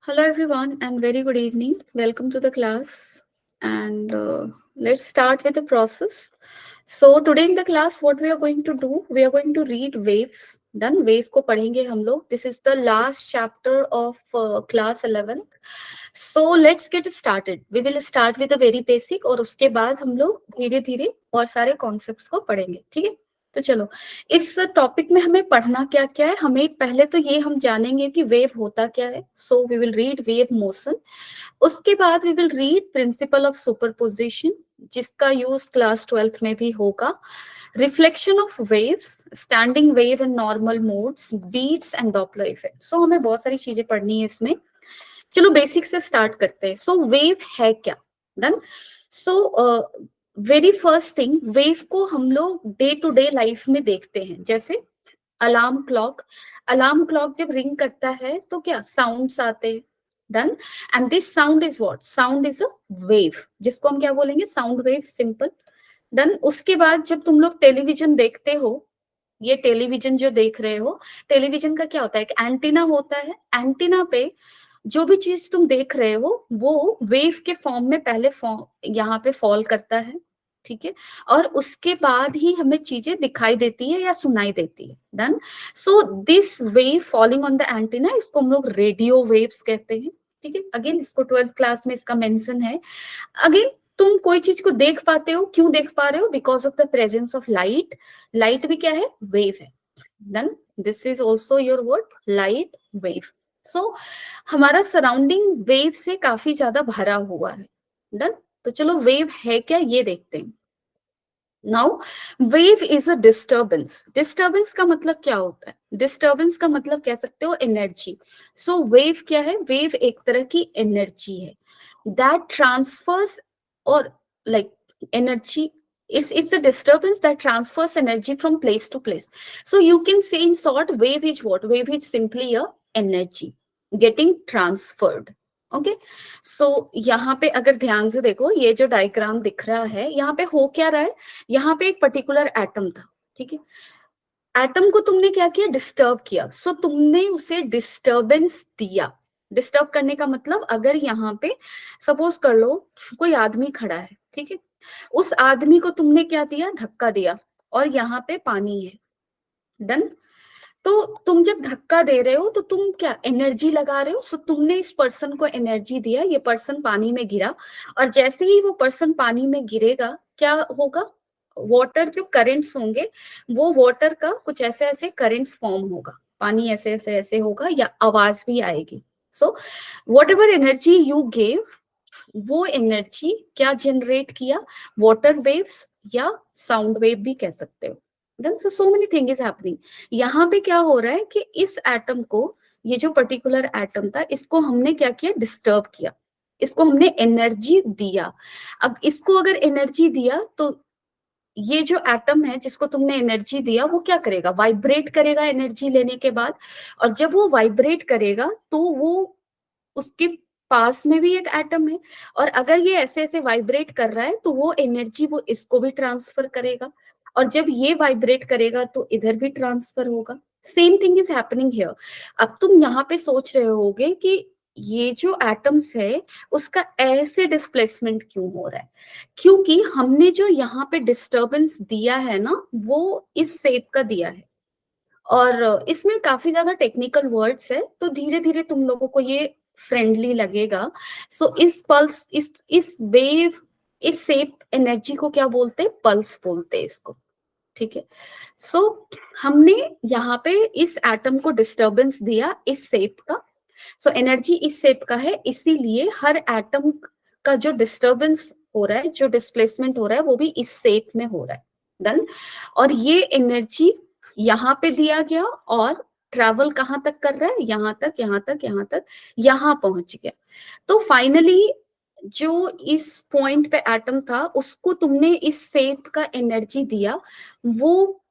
Hello everyone and very good evening. Welcome to the class and let's start with the process. So today in the class what we are going to do, we are going to read waves. Done wave को पढ़ेंगे हम लोग. This is the last chapter of class 11th. So let's get started. We will start with the very basic और उसके बाद हम लोग धीरे धीरे और सारे concepts को पढ़ेंगे. ठीक है? तो चलो इस टॉपिक में हमें पढ़ना क्या क्या है. हमें पहले तो ये हम जानेंगे कि वेव होता क्या है. So we will read wave motion. उसके बाद we will read principle of superposition जिसका यूज क्लास 12th में भी होगा. Reflection of waves, standing wave and normal modes, beats and Doppler effect. So हमें बहुत सारी चीजें पढ़नी है इसमें. चलो बेसिक से स्टार्ट करते हैं. सो वेव है क्या. Done. So very first thing, wave को हम लोग डे टू डे लाइफ में देखते हैं. जैसे अलार्म क्लॉक. अलार्म क्लॉक जब रिंग करता है तो क्या साउंड्स आते हैं. Done. And this sound is what, sound is a wave, जिसको हम क्या बोलेंगे, साउंड वेव. सिंपल. डन. उसके बाद जब तुम लोग टेलीविजन देखते हो, ये टेलीविजन जो देख रहे हो, टेलीविजन का क्या होता है, एक एंटीना होता है. एंटीना पे जो भी चीज तुम देख रहे हो वो वेव के फॉर्म में पहले फॉर्म यहाँ पे फॉल करता है. ठीक है. और उसके बाद ही हमें चीजें दिखाई देती है या सुनाई देती है. Done. So this wave falling on the antenna, इसको हम लोग रेडियो वेव्स कहते हैं. ठीक है. अगेन इसको 12th क्लास में इसका मेंशन है. अगेन तुम कोई चीज को देख पाते हो, क्यों देख पा रहे हो, because of the presence of light. Light भी क्या है, वेव है. Done. This is also your word, light wave. So हमारा सराउंडिंग वेव से काफी ज्यादा भरा हुआ है. डन. तो चलो वेव है क्या ये देखते हैं. Now wave is a disturbance. Disturbance का मतलब क्या होता है, डिस्टर्बेंस का मतलब कह सकते हो एनर्जी. सो वेव क्या है, वेव एक तरह की एनर्जी है दैट ट्रांसफर्स और like energy is the disturbance that transfers energy from place to place. So you can say in short, wave is what, wave is simply a energy getting transferred. Okay. So यहाँ पे अगर ध्यान से देखो, ये जो diagram दिख रहा है, यहाँ पे हो क्या रहा है, यहाँ पे एक पर्टिकुलर एटम था. ठीक है. एटम को तुमने क्या किया, डिस्टर्ब किया. सो तुमने उसे डिस्टर्बेंस दिया. डिस्टर्ब करने का मतलब, अगर यहाँ पे सपोज कर लो कोई आदमी खड़ा है. ठीक है. उस आदमी को तुमने क्या दिया, धक्का दिया, और यहाँ पे पानी है. डन. तो तुम जब धक्का दे रहे हो तो तुम क्या एनर्जी लगा रहे हो. सो तुमने इस पर्सन को एनर्जी दिया, ये पर्सन पानी में गिरा, और जैसे ही वो पर्सन पानी में गिरेगा क्या होगा, वाटर जो करंट्स होंगे, वो वाटर का कुछ ऐसे ऐसे करंट्स फॉर्म होगा, पानी ऐसे ऐसे ऐसे होगा, या आवाज भी आएगी. So whatever energy you gave, वो एनर्जी क्या जनरेट किया, वाटर वेव्स या साउंड वेव भी कह सकते हो. Then so many thing is happening. यहाँ पे क्या हो रहा है कि इस एटम को, ये जो पर्टिकुलर एटम था, इसको हमने क्या किया, डिस्टर्ब किया, इसको हमने एनर्जी दिया. अब इसको अगर एनर्जी दिया तो ये जो एटम है जिसको तुमने एनर्जी दिया, वो क्या करेगा, वाइब्रेट करेगा एनर्जी लेने के बाद. और जब वो वाइब्रेट करेगा तो वो, उसके पास में भी एक एटम है, और अगर ये ऐसे ऐसे वाइब्रेट कर रहा है तो वो एनर्जी वो इसको भी ट्रांसफर करेगा, और जब ये वाइब्रेट करेगा तो इधर भी ट्रांसफर होगा. Same thing is happening here. अब तुम यहाँ पे सोच रहे होगे कि ये जो एटम्स है उसका ऐसे डिस्प्लेसमेंट क्यों हो रहा है, क्योंकि हमने जो यहाँ पे डिस्टर्बेंस दिया है ना, वो इस शेप का दिया है. और इसमें काफी ज्यादा टेक्निकल वर्ड्स है, तो धीरे धीरे तुम लोगों को ये फ्रेंडली लगेगा. सो इस पल्स, इस वेव, इस शेप एनर्जी को क्या बोलते हैं, पल्स बोलते हैं इसको. ठीक है. सो हमने यहाँ पे इस एटम को डिस्टर्बेंस दिया इस शेप का. सो एनर्जी इस शेप का है, इसीलिए हर एटम का जो डिस्टर्बेंस हो रहा है, जो डिस्प्लेसमेंट हो रहा है, वो भी इस शेप में हो रहा है. डन. और ये एनर्जी यहाँ पे दिया गया और ट्रैवल कहाँ तक कर रहा है, यहाँ तक, यहाँ तक, यहाँ तक, यहाँ पहुंच गया. तो फाइनली जो इस पॉइंट पे एटम था, उसको तुमने इस शेप का एनर्जी दिया, वो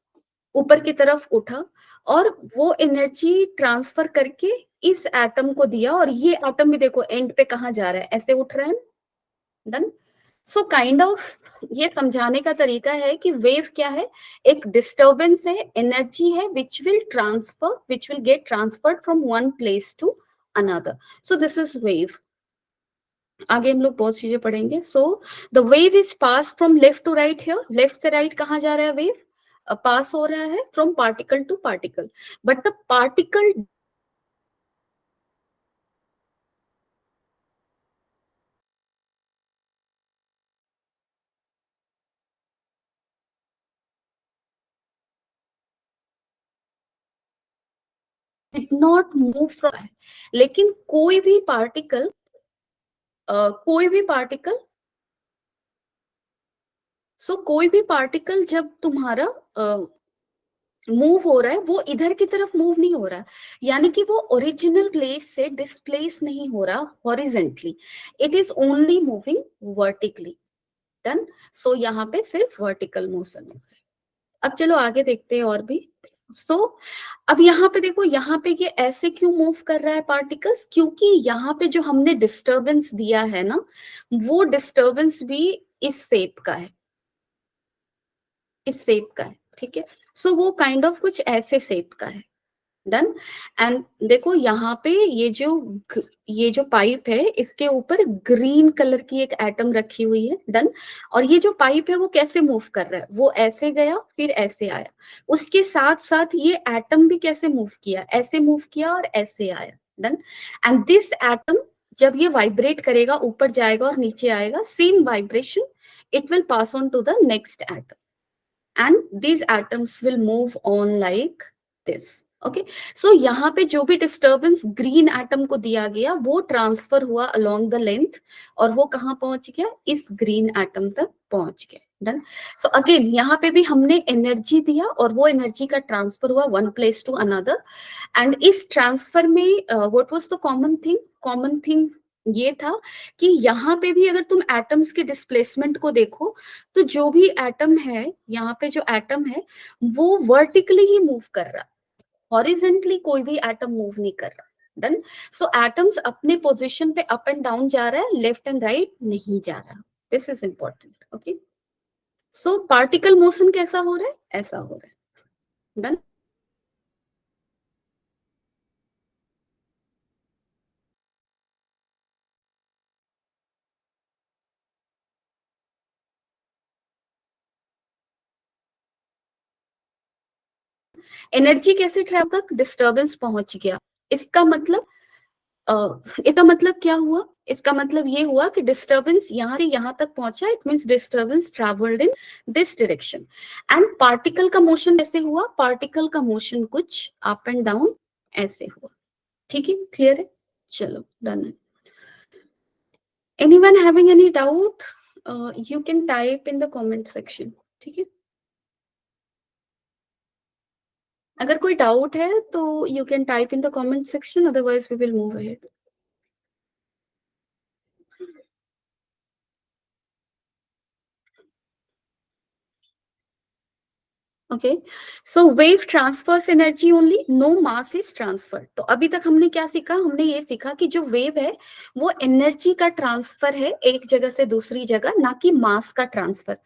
ऊपर की तरफ उठा, और वो एनर्जी ट्रांसफर करके इस एटम को दिया, और ये एटम भी देखो एंड पे कहाँ जा रहा है, ऐसे उठ रहा है. डन. सो काइंड ऑफ ये समझाने का तरीका है कि वेव क्या है, एक डिस्टर्बेंस है, एनर्जी है, which will get transferred from one place to another. So this is wave. आगे हम लोग बहुत चीजें पढ़ेंगे. So the wave is passed from left to right here. Left से right कहाँ जा रहा है wave? पास हो रहा है from particle to particle. But the particle did not move from. लेकिन कोई भी पार्टिकल कोई भी पार्टिकल जब तुम्हारा मूव हो रहा है वो इधर की तरफ मूव नहीं हो रहा, यानी कि वो ओरिजिनल प्लेस से डिस्प्लेस नहीं हो रहा horizontally, it is only moving vertically. Done. So यहाँ पे सिर्फ वर्टिकल मोशन है. अब चलो आगे देखते हैं और भी. सो अब यहाँ पे देखो, यहाँ पे ये ऐसे क्यों मूव कर रहा है पार्टिकल्स, क्योंकि यहाँ पे जो हमने डिस्टरबेंस दिया है ना, वो डिस्टरबेंस भी इस शेप का है, इस शेप का है. ठीक है. सो वो काइंड ऑफ कुछ ऐसे शेप का है. डन. एंड देखो यहाँ पे ये जो पाइप है, इसके ऊपर ग्रीन कलर की एक एटम रखी हुई है. डन. और ये जो पाइप है वो कैसे मूव कर रहा है, वो ऐसे गया फिर ऐसे आया. उसके साथ साथ ये एटम भी कैसे मूव किया, ऐसे मूव किया और ऐसे आया. डन. एंड दिस एटम जब ये वाइब्रेट करेगा, ऊपर जाएगा और नीचे आएगा, same vibration it will pass on to the next atom, and these atoms will move on like this. Okay. So यहाँ पे जो भी डिस्टरबेंस ग्रीन एटम को दिया गया वो ट्रांसफर हुआ अलोंग द लेंथ, और वो कहाँ पहुंच गया, इस ग्रीन एटम तक पहुंच गया. डन. सो अगेन यहाँ पे भी हमने एनर्जी दिया और वो एनर्जी का ट्रांसफर हुआ one place to another. And इस ट्रांसफर में what was the common thing ये था कि यहाँ पे भी अगर तुम एटम्स के डिस्प्लेसमेंट को देखो, तो जो भी एटम है, यहाँ पे जो एटम है वो वर्टिकली ही मूव कर रहा, हॉरिजेंटली कोई भी एटम मूव नहीं कर रहा. डन. सो एटम्स अपने पोजीशन पे अप एंड डाउन जा रहा है, लेफ्ट एंड राइट नहीं जा रहा. This is important. Okay. So particle motion कैसा हो रहा है, ऐसा हो रहा है. डन. एनर्जी कैसे ट्रैवल तक डिस्टरबेंस पहुंच गया, इसका मतलब इसका मतलब क्या हुआ, इसका मतलब ये हुआ कि डिस्टरबेंस यहाँ से यहाँ तक पहुंचा, it means disturbance travelled in this direction. And particle का मोशन कैसे हुआ, पार्टिकल का मोशन कुछ अप एंड डाउन ऐसे हुआ. ठीक है, क्लियर है. चलो डन है. Anyone having any doubt, you can type in the comment section. ठीक है. अगर कोई डाउट है तो you can type in the comment section, otherwise we will move ahead. Okay. So wave transfers energy only, no mass is transfer. तो अभी तक हमने क्या सीखा, हमने ये सीखा कि जो वेव है वो एनर्जी का ट्रांसफर है एक जगह से दूसरी जगह, ना कि मास का ट्रांसफर.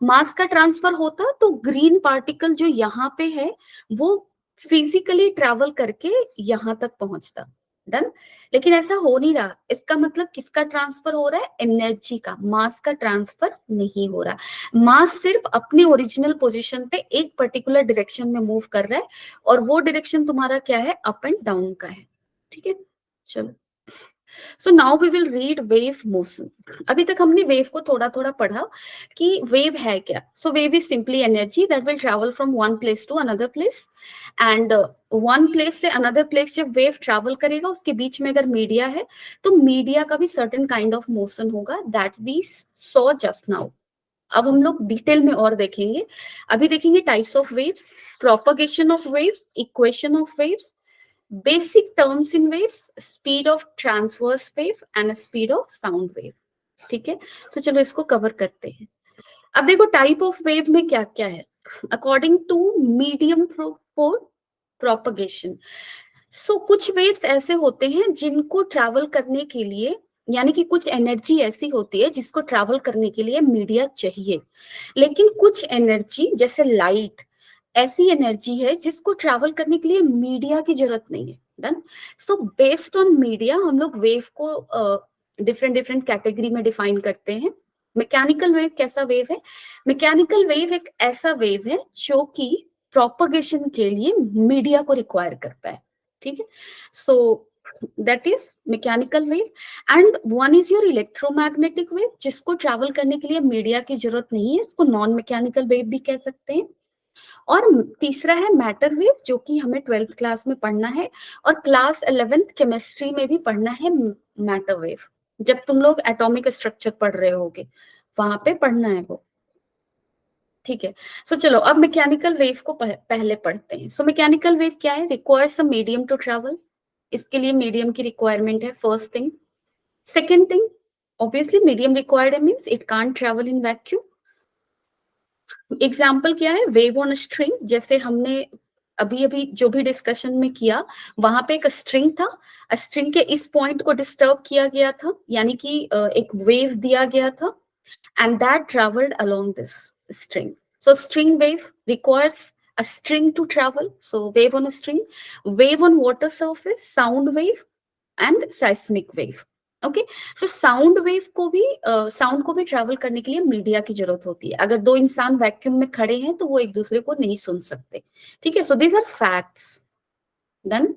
मास का ट्रांसफर होता तो ग्रीन पार्टिकल जो यहाँ पे है वो फिजिकली ट्रेवल करके यहाँ तक पहुंचता. डन. लेकिन ऐसा हो नहीं रहा. इसका मतलब किसका ट्रांसफर हो रहा है, एनर्जी का. मास का ट्रांसफर नहीं हो रहा. मास सिर्फ अपनी ओरिजिनल पोजीशन पे एक पर्टिकुलर डायरेक्शन में मूव कर रहा है, और वो डायरेक्शन तुम्हारा क्या है, अप एंड डाउन का है. ठीक है. चलो. So now we will read wave motion. अभी तक हमने वेव को थोड़ा थोड़ा पढ़ा कि वेव है क्या. So wave is simply energy that will travel from one place to another place. And one place से अनदर प्लेस जब वेव ट्रैवल करेगा, उसके बीच में अगर मीडिया है तो मीडिया का भी सर्टेन काइंड ऑफ मोशन होगा, that we saw just now. अब हम लोग डिटेल में और देखेंगे. अभी देखेंगे types of waves, propagation of waves, equation of waves, basic terms in waves, speed of transverse wave and speed of sound wave. ठीक है. तो चलो इसको कवर करते हैं. अब देखो टाइप ऑफ वेव में क्या क्या है, according to medium for propagation. So कुछ वेव्स ऐसे होते हैं जिनको ट्रैवल करने के लिए, यानी कि कुछ एनर्जी ऐसी होती है जिसको ट्रैवल करने के लिए मीडिया चाहिए. लेकिन कुछ एनर्जी जैसे लाइट ऐसी एनर्जी है जिसको ट्रैवल करने के लिए मीडिया की जरूरत नहीं है. Done. So based on media हम लोग वेव को डिफरेंट डिफरेंट कैटेगरी में डिफाइन करते हैं। मैकेनिकल वेव कैसा वेव है? मैकेनिकल वेव एक ऐसा वेव है जो कि प्रोपगेशन के लिए मीडिया को रिक्वायर करता है, ठीक है। So that is mechanical wave. And one is your electromagnetic wave, जिसको ट्रैवल करने के लिए मीडिया की जरूरत नहीं है, इसको नॉन मैकेनिकल वेव भी कह सकते हैं। और तीसरा है मैटर वेव, जो कि हमें 12th क्लास में पढ़ना है और क्लास 11th केमिस्ट्री में भी पढ़ना है। मैटर वेव जब तुम लोग एटॉमिक स्ट्रक्चर पढ़ रहे होगे वहां पे पढ़ना है वो, ठीक है। सो चलो अब मैकेनिकल वेव को पहले पढ़ते हैं। सो मैकेनिकल वेव क्या है? Requires a medium to travel. इसके लिए मीडियम की रिक्वायरमेंट है, first thing. Second thing, obviously medium required means it can't travel in vacuum. Example क्या है? वेव ऑन स्ट्रिंग, जैसे हमने अभी अभी जो भी डिस्कशन में किया, वहां पे एक स्ट्रिंग था, स्ट्रिंग के इस पॉइंट को डिस्टर्ब किया गया था, यानी कि एक वेव दिया गया था, and that traveled along this string. So string wave requires a string to travel. So wave on a string, wave on water surface, sound wave and seismic wave. Okay, so sound wave को भी sound को भी travel करने के लिए media की जरूरत होती है। अगर दो इंसान वैक्यूम में खड़े हैं तो वो एक दूसरे को नहीं सुन सकते, ठीक है। So these are facts. Done.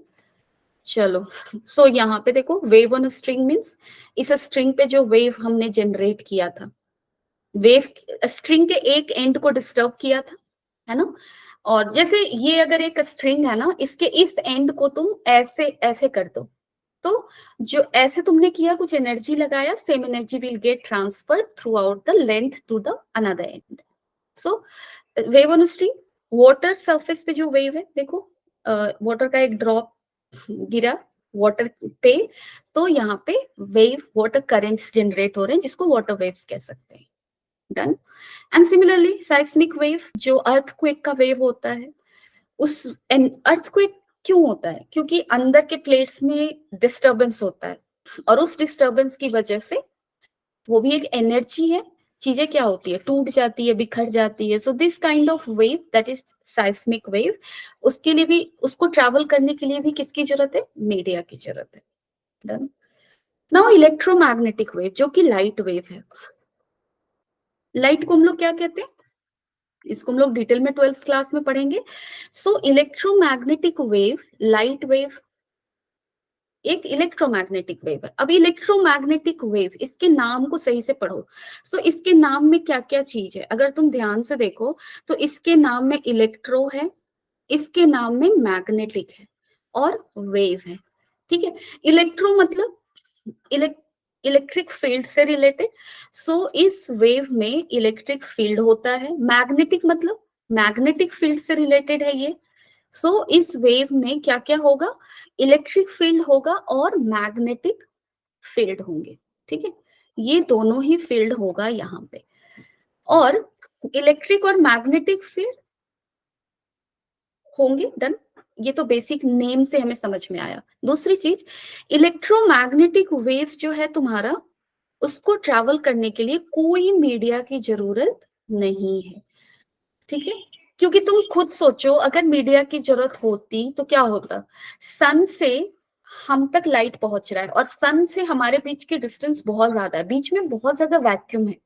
चलो, सो यहाँ पे देखो, वेव ऑन स्ट्रिंग मीन्स इस स्ट्रिंग पे जो वेव हमने जनरेट किया था, वेव स्ट्रिंग के एक एंड को डिस्टर्ब किया था, है ना। और जैसे ये अगर एक स्ट्रिंग है ना, इसके इस एंड को तुम ऐसे ऐसे कर दो, तो जो ऐसे तुमने किया, कुछ एनर्जी लगाया, same energy will get transfer throughout the length to the another end. So wave on string. Water surface पे जो वेव है, देखो वाटर का एक ड्रॉप गिरा वाटर पे, तो यहाँ पे वेव वाटर करंट्स जनरेट हो रहे हैं, जिसको वाटर वेव्स कह सकते हैं। डन। एंड सिमिलरली साइस्मिक वेव, जो अर्थक्वेक का वेव होता है, उस अर्थक्वेक क्यों होता है? क्योंकि अंदर के प्लेट्स में डिस्टरबेंस होता है, और उस डिस्टरबेंस की वजह से, वो भी एक एनर्जी है, चीजें क्या होती है, टूट जाती है, बिखर जाती है। So this kind of wave that is साइस्मिक wave, उसके लिए भी, उसको ट्रैवल करने के लिए भी किसकी जरूरत है? मीडिया की जरूरत है। डन। नाउ इलेक्ट्रोमैग्नेटिक वेव, जो कि लाइट वेव है। लाइट को हम लोग क्या कहते हैं? इसको हम लोग डिटेल में 12th क्लास में पढ़ेंगे। सो इलेक्ट्रोमैग्नेटिक वेव, लाइट वेव, एक इलेक्ट्रोमैग्नेटिक वेव है। अब इलेक्ट्रोमैग्नेटिक वेव, इसके नाम को सही से पढ़ो। सो इसके नाम में क्या क्या चीज है, अगर तुम ध्यान से देखो तो इसके नाम में इलेक्ट्रो है, इसके नाम में मैग्नेटिक है, और वेव है, ठीक है। इलेक्ट्रो मतलब इलेक्ट्रिक फील्ड से रिलेटेड। सो इस वेव में इलेक्ट्रिक फील्ड होता है। मैग्नेटिक मतलब मैग्नेटिक फील्ड से रिलेटेड है ये। सो इस वेव में क्या क्या होगा? इलेक्ट्रिक फील्ड होगा और मैग्नेटिक फील्ड होंगे, ठीक है। ये दोनों ही फील्ड होगा यहाँ पे। और इलेक्ट्रिक और मैग्नेटिक फील्ड होंगे। डन। ये तो बेसिक नेम से हमें समझ में आया। दूसरी चीज, इलेक्ट्रोमैग्नेटिक वेव जो है तुम्हारा, उसको ट्रैवल करने के लिए कोई मीडिया की जरूरत नहीं है, ठीक है। क्योंकि तुम खुद सोचो, अगर मीडिया की जरूरत होती तो क्या होता? सन से हम तक लाइट पहुंच रहा है, और सन से हमारे बीच की डिस्टेंस बहुत ज्यादा है, बीच में बहुत ज्यादा वैक्यूम है,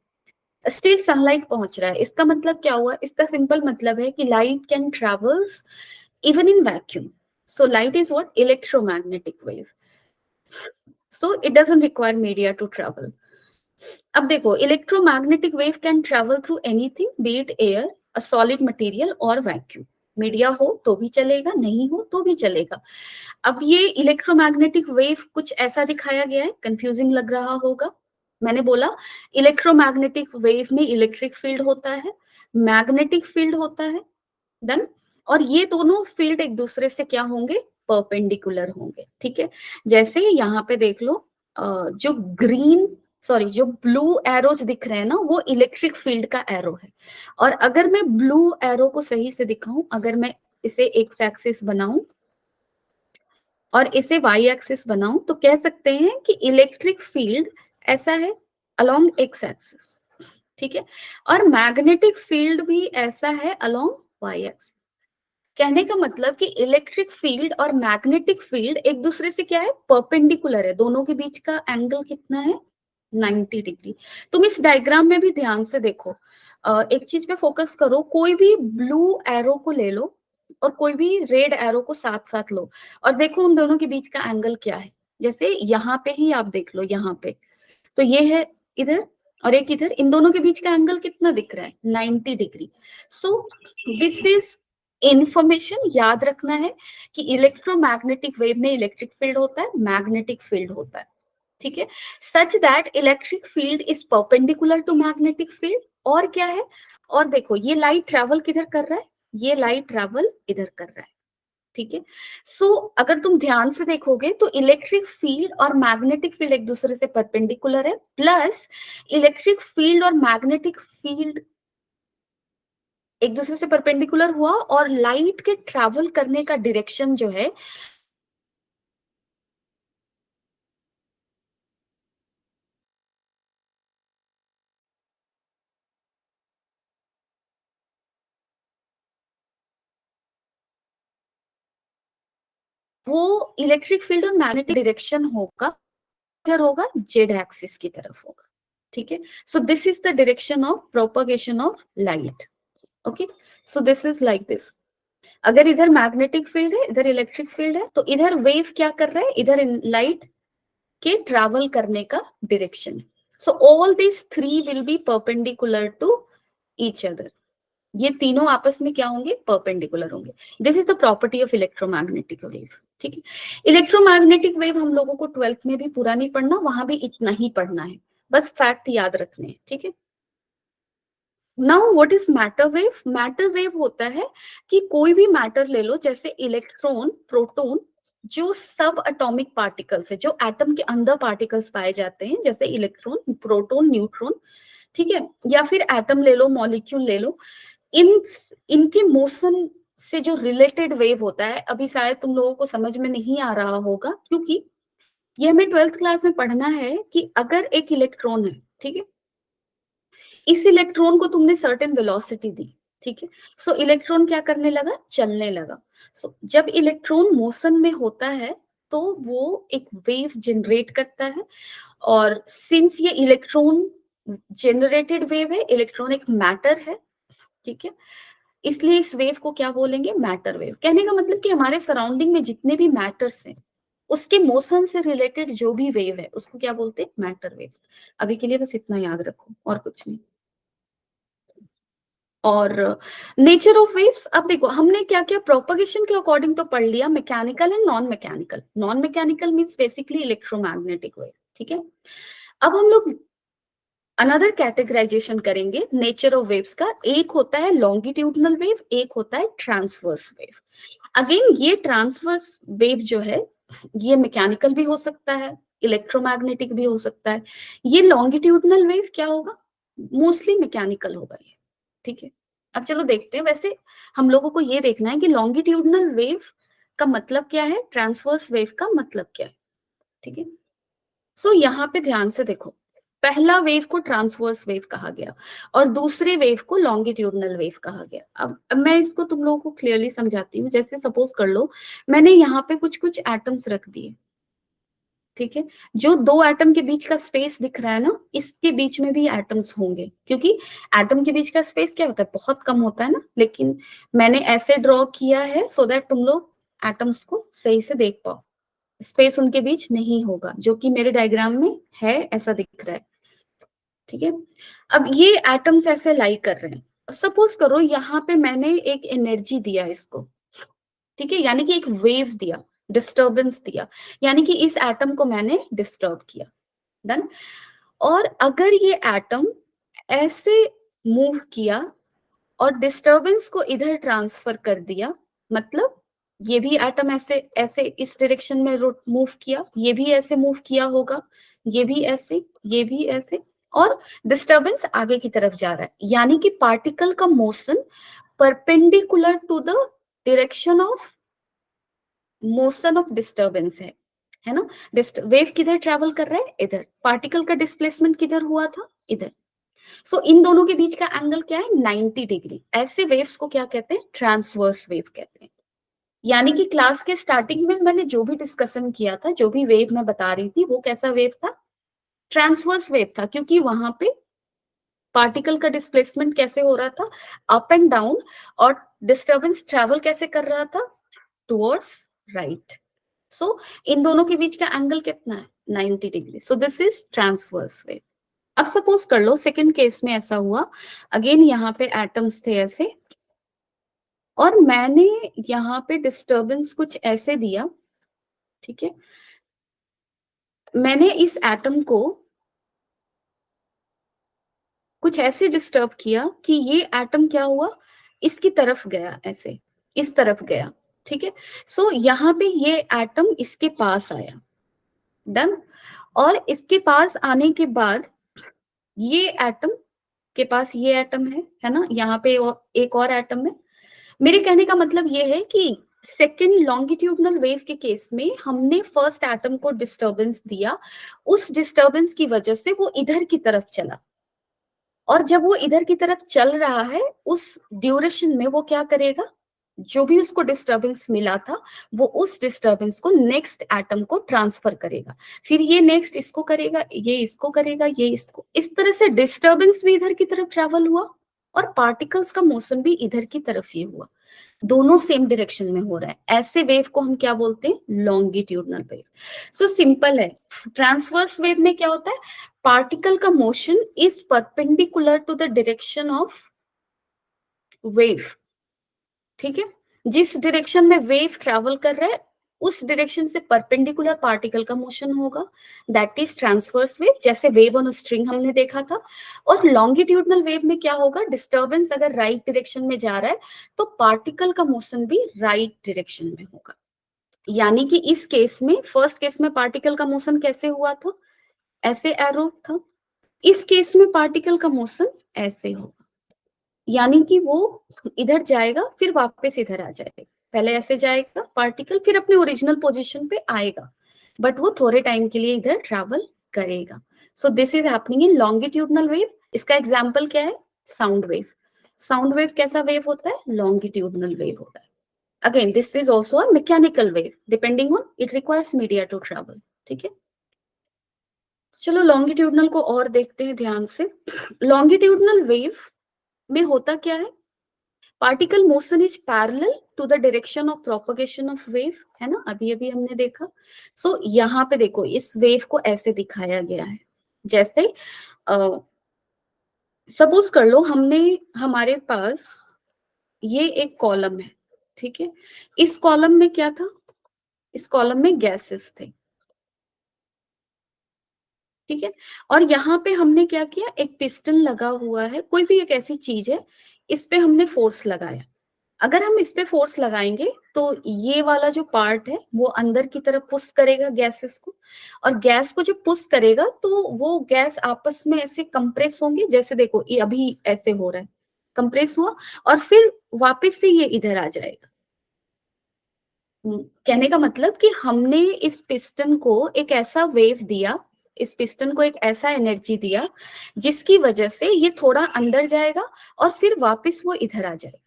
स्टिल सनलाइट पहुंच रहा है। इसका मतलब क्या हुआ? इसका सिंपल मतलब है कि light can travels even in vacuum. So light is what? Electromagnetic wave. So it doesn't require media to travel. अब देखो, electromagnetic wave can travel through anything, be it air, a solid material और vacuum. Media हो तो भी चलेगा, नहीं हो तो भी चलेगा। अब ये इलेक्ट्रोमैग्नेटिक वेव कुछ ऐसा दिखाया गया है, कंफ्यूजिंग लग रहा होगा। मैंने बोला इलेक्ट्रोमैग्नेटिक वेव में इलेक्ट्रिक फील्ड होता है, मैग्नेटिक फील्ड होता है। डन। और ये दोनों फील्ड एक दूसरे से क्या होंगे? परपेंडिकुलर होंगे, ठीक है। जैसे यहाँ पे देख लो, जो ग्रीन, सॉरी, जो ब्लू एरोज दिख रहे हैं ना, वो इलेक्ट्रिक फील्ड का एरो है। और अगर मैं ब्लू एरो को सही से दिखाऊं, अगर मैं इसे एक्स एक्सिस बनाऊं और इसे वाई एक्सिस बनाऊं, तो कह सकते हैं कि इलेक्ट्रिक फील्ड ऐसा है अलोंग एक्स एक्सिस, ठीक है। और मैग्नेटिक फील्ड भी ऐसा है अलोंग वाई एक्सिस। कहने का मतलब कि इलेक्ट्रिक फील्ड और मैग्नेटिक फील्ड एक दूसरे से क्या है, परपेंडिकुलर है, दोनों के बीच का एंगल कितना है, 90 डिग्री। तुम इस डायग्राम में भी ध्यान से देखो, एक चीज पे फोकस करो, कोई भी ब्लू एरो को ले लो और कोई भी रेड एरो को साथ साथ लो और देखो उन दोनों के बीच का एंगल क्या है। जैसे यहाँ पे ही आप देख लो, यहाँ पे तो ये है इधर और एक इधर, इन दोनों के बीच का एंगल कितना दिख रहा है, 90 degree. So this is information, याद रखना है कि इलेक्ट्रोमैग्नेटिक वेव में इलेक्ट्रिक फील्ड होता है, मैग्नेटिक फील्ड होता है, ठीक है, such that electric field is perpendicular to magnetic field. और क्या है, और देखो ये लाइट ट्रेवल किधर कर रहा है, ये लाइट ट्रेवल इधर कर रहा है, ठीक है। सो अगर तुम ध्यान से देखोगे तो इलेक्ट्रिक फील्ड और मैग्नेटिक फील्ड एक दूसरे से परपेंडिकुलर है, प्लस इलेक्ट्रिक फील्ड और मैग्नेटिक फील्ड एक दूसरे से परपेंडिकुलर हुआ और लाइट के ट्रैवल करने का डायरेक्शन जो है वो इलेक्ट्रिक फील्ड और मैग्नेटिक डायरेक्शन होगा, इधर होगा, जेड एक्सिस की तरफ होगा, ठीक है। So this is the direction of propagation of light, okay. So this is like this, अगर इधर मैग्नेटिक फील्ड है, इधर इलेक्ट्रिक फील्ड है, तो इधर वेव क्या कर रहा है, इधर लाइट के ट्रैवल करने का डायरेक्शन है। So all this three will be perpendicular to each other, ये तीनों आपस में क्या होंगे, परपेंडिकुलर होंगे। This is the property of electromagnetic wave, ठीक है। इलेक्ट्रोमैग्नेटिक वेव हम लोगों को 12th में भी पूरा नहीं पढ़ना, वहां भी इतना ही पढ़ना है, बस फैक्ट याद रखने हैं, ठीक है। Now what is matter wave, matter wave होता है कि कोई भी मैटर ले लो, जैसे इलेक्ट्रॉन, प्रोटॉन, जो सब एटॉमिक पार्टिकल्स है, जो एटम के अंदर पार्टिकल्स पाए जाते हैं, जैसे इलेक्ट्रॉन, प्रोटॉन, न्यूट्रॉन, ठीक है, या फिर एटम ले लो, मॉलिक्यूल ले लो, इन इनके मोशन से जो रिलेटेड वेव होता है, अभी शायद तुम लोगों को समझ में नहीं आ रहा होगा, क्योंकि ये हमें 12th क्लास में पढ़ना है कि अगर एक इलेक्ट्रॉन है, ठीक है, इस इलेक्ट्रॉन को तुमने सर्टेन वेलोसिटी दी, ठीक है, सो इलेक्ट्रॉन क्या करने लगा, चलने लगा। सो जब इलेक्ट्रॉन मोशन में होता है तो वो एक वेव जनरेट करता है, और सिंस ये इलेक्ट्रॉन जनरेटेड वेव है, इलेक्ट्रॉन एक मैटर है, ठीक है, इसलिए इस वेव को क्या बोलेंगे, मैटर वेव। कहने का मतलब कि हमारे सराउंडिंग में जितने भी मैटर्स हैं, उसके मोशन से रिलेटेड जो भी वेव है उसको क्या बोलते हैं, मैटर वेव। अभी के लिए बस इतना याद रखो और कुछ नहीं। और नेचर ऑफ वेव्स, अब देखो हमने क्या क्या प्रोपगेशन के अकॉर्डिंग तो पढ़ लिया, mechanical and non mechanical. Non mechanical means basically electromagnetic wave, ठीक है। अब हम लोग अनदर कैटेगराइजेशन करेंगे नेचर ऑफ वेव्स का, एक होता है लॉन्गिट्यूडनल वेव, एक होता है ट्रांसवर्स वेव। अगेन ये ट्रांसवर्स वेव जो है ये मैकेनिकल भी हो सकता है, इलेक्ट्रोमैग्नेटिक भी हो सकता है। ये लॉन्गिट्यूडनल वेव क्या होगा, मोस्टली मैकेनिकल होगा ये, ठीक है। अब चलो देखते हैं, वैसे हम लोगों को ये देखना है कि लॉन्गिट्यूडनल वेव का मतलब क्या है, ट्रांसवर्स वेव का मतलब क्या है, ठीक है। सो यहाँ पे ध्यान से देखो, पहला वेव को ट्रांसवर्स वेव कहा गया और दूसरे वेव को लॉन्गिट्यूडनल वेव कहा गया। अब मैं इसको तुम लोगों को क्लियरली समझाती हूँ। जैसे सपोज कर लो मैंने यहाँ पे कुछ कुछ एटम्स रख दिए, ठीक है, जो दो एटम के बीच का स्पेस दिख रहा है ना, इसके बीच में भी एटम्स होंगे, क्योंकि एटम के बीच का स्पेस क्या होता है, बहुत कम होता है ना, लेकिन मैंने ऐसे ड्रॉ किया है सो दैट तुम लोग एटम्स को सही से देख पाओ। स्पेस उनके बीच नहीं होगा, जो कि मेरे डायग्राम में है, ऐसा दिख रहा है, ठीक है। अब ये एटम्स ऐसे लाई कर रहे हैं, सपोज करो यहाँ पे मैंने एक एनर्जी दिया इसको, ठीक है, यानी कि एक वेव दिया, डिस्टर्बेंस दिया, यानी कि इस एटम को मैंने डिस्टर्ब किया, डन। और अगर ये एटम ऐसे मूव किया और डिस्टरबेंस को इधर ट्रांसफर कर दिया, मतलब ये भी एटम ऐसे ऐसे इस डायरेक्शन में मूव किया, ये भी ऐसे मूव किया होगा, ये भी ऐसे, ये भी ऐसे, और डिस्टरबेंस आगे की तरफ जा रहा है, यानी कि पार्टिकल का motion perpendicular to the direction of motion of disturbance है ना। वेव किधर ट्रेवल कर रहा है, इधर, पार्टिकल का डिस्प्लेसमेंट किधर हुआ था, इधर। सो इन दोनों के बीच का एंगल क्या है, 90 डिग्री। ऐसे वेव्स को क्या कहते हैं, ट्रांसवर्स वेव कहते हैं, यानी कि क्लास के स्टार्टिंग में मैंने जो भी डिस्कशन किया था, जो भी वेव मैं बता रही थी, वो कैसा वेव था? ट्रांसवर्स वेव था, क्योंकि वहां पे पार्टिकल का डिस्प्लेसमेंट कैसे हो रहा था? Up and down. और डिस्टर्बेंस ट्रेवल कैसे कर रहा था? Towards right. सो इन दोनों के बीच का एंगल कितना है? 90 degree. So this is transverse wave. अब सपोज कर लो सेकंड केस में ऐसा हुआ, अगेन यहाँ पे एटम्स थे ऐसे, और मैंने यहाँ पे डिस्टरबेंस कुछ ऐसे दिया, ठीक है? मैंने इस एटम को कुछ ऐसे डिस्टर्ब किया कि ये एटम क्या हुआ, इसकी तरफ गया, ऐसे इस तरफ गया, ठीक है? सो यहाँ पे ये एटम इसके पास आया, डन। और इसके पास आने के बाद ये एटम के पास ये एटम है ना, यहाँ पे एक और एटम है। मेरे कहने का मतलब ये है कि सेकेंड लॉन्गिट्यूडनल वेव के केस में हमने फर्स्ट एटम को डिस्टरबेंस दिया, उस डिस्टरबेंस की वजह से वो इधर की तरफ चला, और जब वो इधर की तरफ चल रहा है उस ड्यूरेशन में वो क्या करेगा, जो भी उसको डिस्टरबेंस मिला था वो उस डिस्टरबेंस को नेक्स्ट एटम को ट्रांसफर करेगा, फिर ये नेक्स्ट इसको करेगा, ये इसको करेगा, ये इसको, इस तरह से डिस्टरबेंस भी इधर की तरफ ट्रेवल हुआ और पार्टिकल्स का मोशन भी इधर की तरफ ही हुआ, दोनों सेम डायरेक्शन में हो रहा है। ऐसे वेव को हम क्या बोलते हैं? Longitudinal wave. सो सिंपल है। ट्रांसवर्स वेव में क्या होता है? पार्टिकल का motion is perpendicular to the direction of wave, ठीक है? जिस डायरेक्शन में वेव ट्रेवल कर रहा है उस डायरेक्शन से परपेंडिकुलर पार्टिकल का मोशन होगा, दैट इज ट्रांसवर्स वेव, जैसे वेव ऑन स्ट्रिंग हमने देखा था। और लॉन्गिट्यूडनल वेव में क्या होगा? डिस्टरबेंस अगर राइट डायरेक्शन में जा रहा है तो पार्टिकल का मोशन भी राइट डायरेक्शन में होगा। यानी कि इस केस में, फर्स्ट केस में पार्टिकल का मोशन कैसे हुआ था? ऐसे एरो था। इस केस में पार्टिकल का मोशन ऐसे होगा, यानी कि वो इधर जाएगा फिर वापस इधर आ जाएगा, पहले ऐसे जाएगा पार्टिकल, फिर अपने ओरिजिनल पोजीशन पे आएगा, बट वो थोड़े टाइम के लिए इधर ट्रैवल करेगा। So this is happening in longitudinal wave. इसका एग्जांपल क्या है? Sound wave. साउंड वेव कैसा वेव होता है? लॉन्गिट्यूडनल वेव होता है। Again this is also a mechanical wave, depending on it requires media to travel, ठीक है? चलो लॉन्गिट्यूडनल को और देखते हैं ध्यान से। लॉन्गिट्यूडनल वेव में होता क्या है? Particle motion is parallel to the direction of propagation of wave, है ना, अभी अभी हमने देखा। सो यहाँ पे देखो इस वेव को ऐसे दिखाया गया है, जैसे सपोज कर लो हमने, हमारे पास ये एक कॉलम है, ठीक है? इस कॉलम में क्या था? इस कॉलम में गैसेस थे, ठीक है? और यहाँ पे हमने क्या किया? एक पिस्टन लगा हुआ है, कोई भी एक ऐसी चीज है, इस पे हमने फोर्स लगाया। अगर हम इस पे फोर्स लगाएंगे तो ये वाला जो पार्ट है वो अंदर की तरफ पुश करेगा गैसेस को, और गैस को जब पुश करेगा तो वो गैस आपस में ऐसे कंप्रेस होंगे, जैसे देखो ये अभी ऐसे हो रहा है, कंप्रेस हुआ और फिर वापस से ये इधर आ जाएगा। कहने का मतलब कि हमने इस पिस्टन को एक ऐसा वेव दिया, इस पिस्टन को एक ऐसा एनर्जी दिया जिसकी वजह से ये थोड़ा अंदर जाएगा और फिर वापस वो इधर आ जाएगा,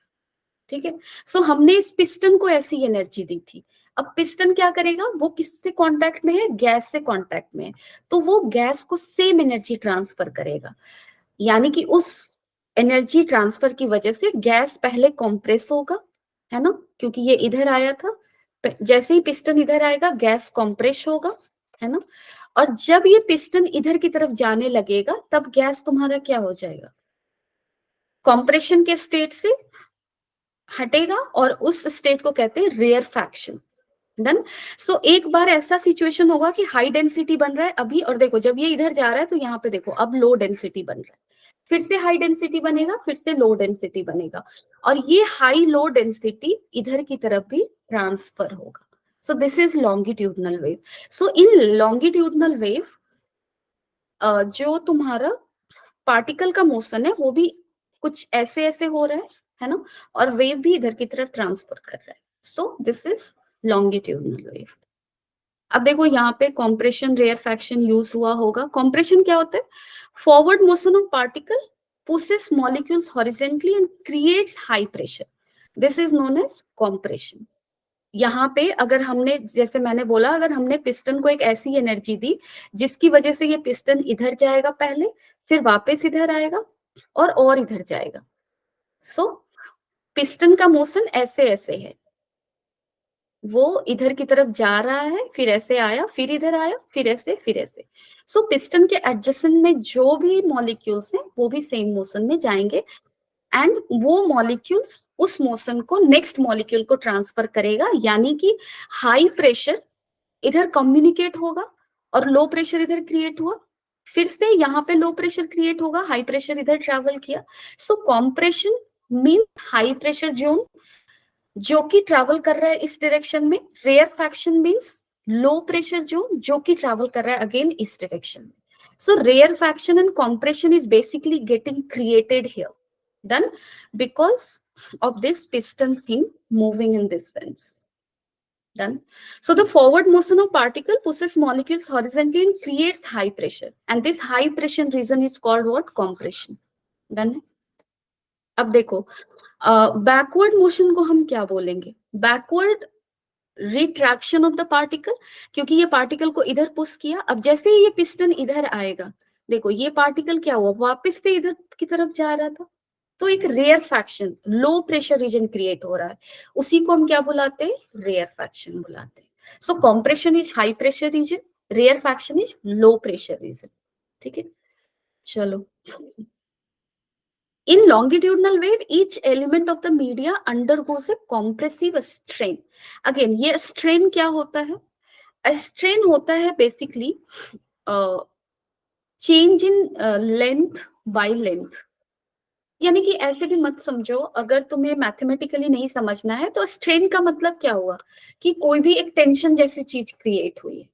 ठीक है? सो हमने इस पिस्टन को ऐसी एनर्जी दी थी। अब पिस्टन क्या करेगा? वो किससे कांटेक्ट में है? गैस से कांटेक्ट में है, तो वो गैस को सेम एनर्जी ट्रांसफर करेगा, यानी कि उस एनर्जी ट्रांसफर की वजह से गैस पहले कॉम्प्रेस होगा, है ना, क्योंकि ये इधर आया था। जैसे ही पिस्टन इधर आएगा गैस कॉम्प्रेस होगा, है ना, और जब ये पिस्टन इधर की तरफ जाने लगेगा तब गैस तुम्हारा क्या हो जाएगा? कॉम्प्रेशन के स्टेट से हटेगा और उस स्टेट को कहते हैं रेयरफैक्शन, डन। सो एक बार ऐसा सिचुएशन होगा कि हाई डेंसिटी बन रहा है अभी, और देखो जब ये इधर जा रहा है तो यहाँ पे देखो अब लो डेंसिटी बन रहा है, फिर से हाई डेंसिटी बनेगा, फिर से लो डेंसिटी बनेगा, और ये हाई लो डेंसिटी इधर की तरफ भी ट्रांसफर होगा। सो this is longitudinal wave. So in longitudinal wave जो तुम्हारा पार्टिकल का मोशन है वो भी कुछ ऐसे ऐसे हो रहा है ना, और वेव भी इधर की तरफ ट्रांसफर कर रहा है। So this is longitudinal wave. अब देखो यहाँ पे कॉम्प्रेशन रेयरफैक्शन यूज हुआ होगा। कॉम्प्रेशन क्या होता है? Forward motion of particle pushes molecules horizontally and creates high pressure, this is known as compression. यहाँ पे अगर हमने, जैसे मैंने बोला, अगर हमने पिस्टन को एक ऐसी एनर्जी दी जिसकी वजह से ये पिस्टन इधर जाएगा पहले, फिर वापस इधर आएगा और इधर जाएगा। सो पिस्टन का मोशन ऐसे ऐसे है, वो इधर की तरफ जा रहा है, फिर ऐसे आया, फिर इधर आया, फिर ऐसे, फिर ऐसे। सो पिस्टन के एडजेसेंट में जो भी मॉलिक्यूल्स हैं वो भी सेम मोशन में जाएंगे, एंड वो मॉलिक्यूल्स उस मोशन को नेक्स्ट मॉलिक्यूल को ट्रांसफर करेगा, यानी कि हाई प्रेशर इधर कम्युनिकेट होगा और लो प्रेशर इधर क्रिएट हुआ, फिर से यहाँ पे लो प्रेशर क्रिएट होगा, हाई प्रेशर इधर ट्रेवल किया। So compression mean high pressure zone जो कि ट्रैवल कर रहा है इस डायरेक्शन में, rarefaction means low pressure zone जो कि ट्रैवल कर रहा है अगेन इस डायरेक्शन में। So rarefaction and compression is basically getting created here, done because of this piston thing moving in this sense, done. So the forward motion of particle pushes molecules horizontally and creates high pressure, and this high pressure region is called what? Compression, done है? अब देखो backward motion को हम क्या बोलेंगे? Backward retraction of the particle, क्योंकि ये particle को इधर पुश किया, अब जैसे ही ये पिस्टन इधर आएगा, देखो ये पार्टिकल क्या हुआ, वापस से इधर की तरफ जा रहा था, तो एक rarefaction, low pressure region create हो रहा है, उसी को हम क्या बुलाते हैं? रेयर फैक्शन बुलाते हैं। So compression is high pressure region, rarefaction is low pressure region, ठीक है। चलो, in longitudinal wave, each element of the media undergoes a compressive strain. Again, ये strain क्या होता है? A strain होता है basically change in length by length. यानी कि ऐसे भी मत समझो, अगर तुम्हें मैथमेटिकली नहीं समझना है तो स्ट्रेन का मतलब क्या हुआ कि कोई भी एक टेंशन जैसी चीज क्रिएट हुई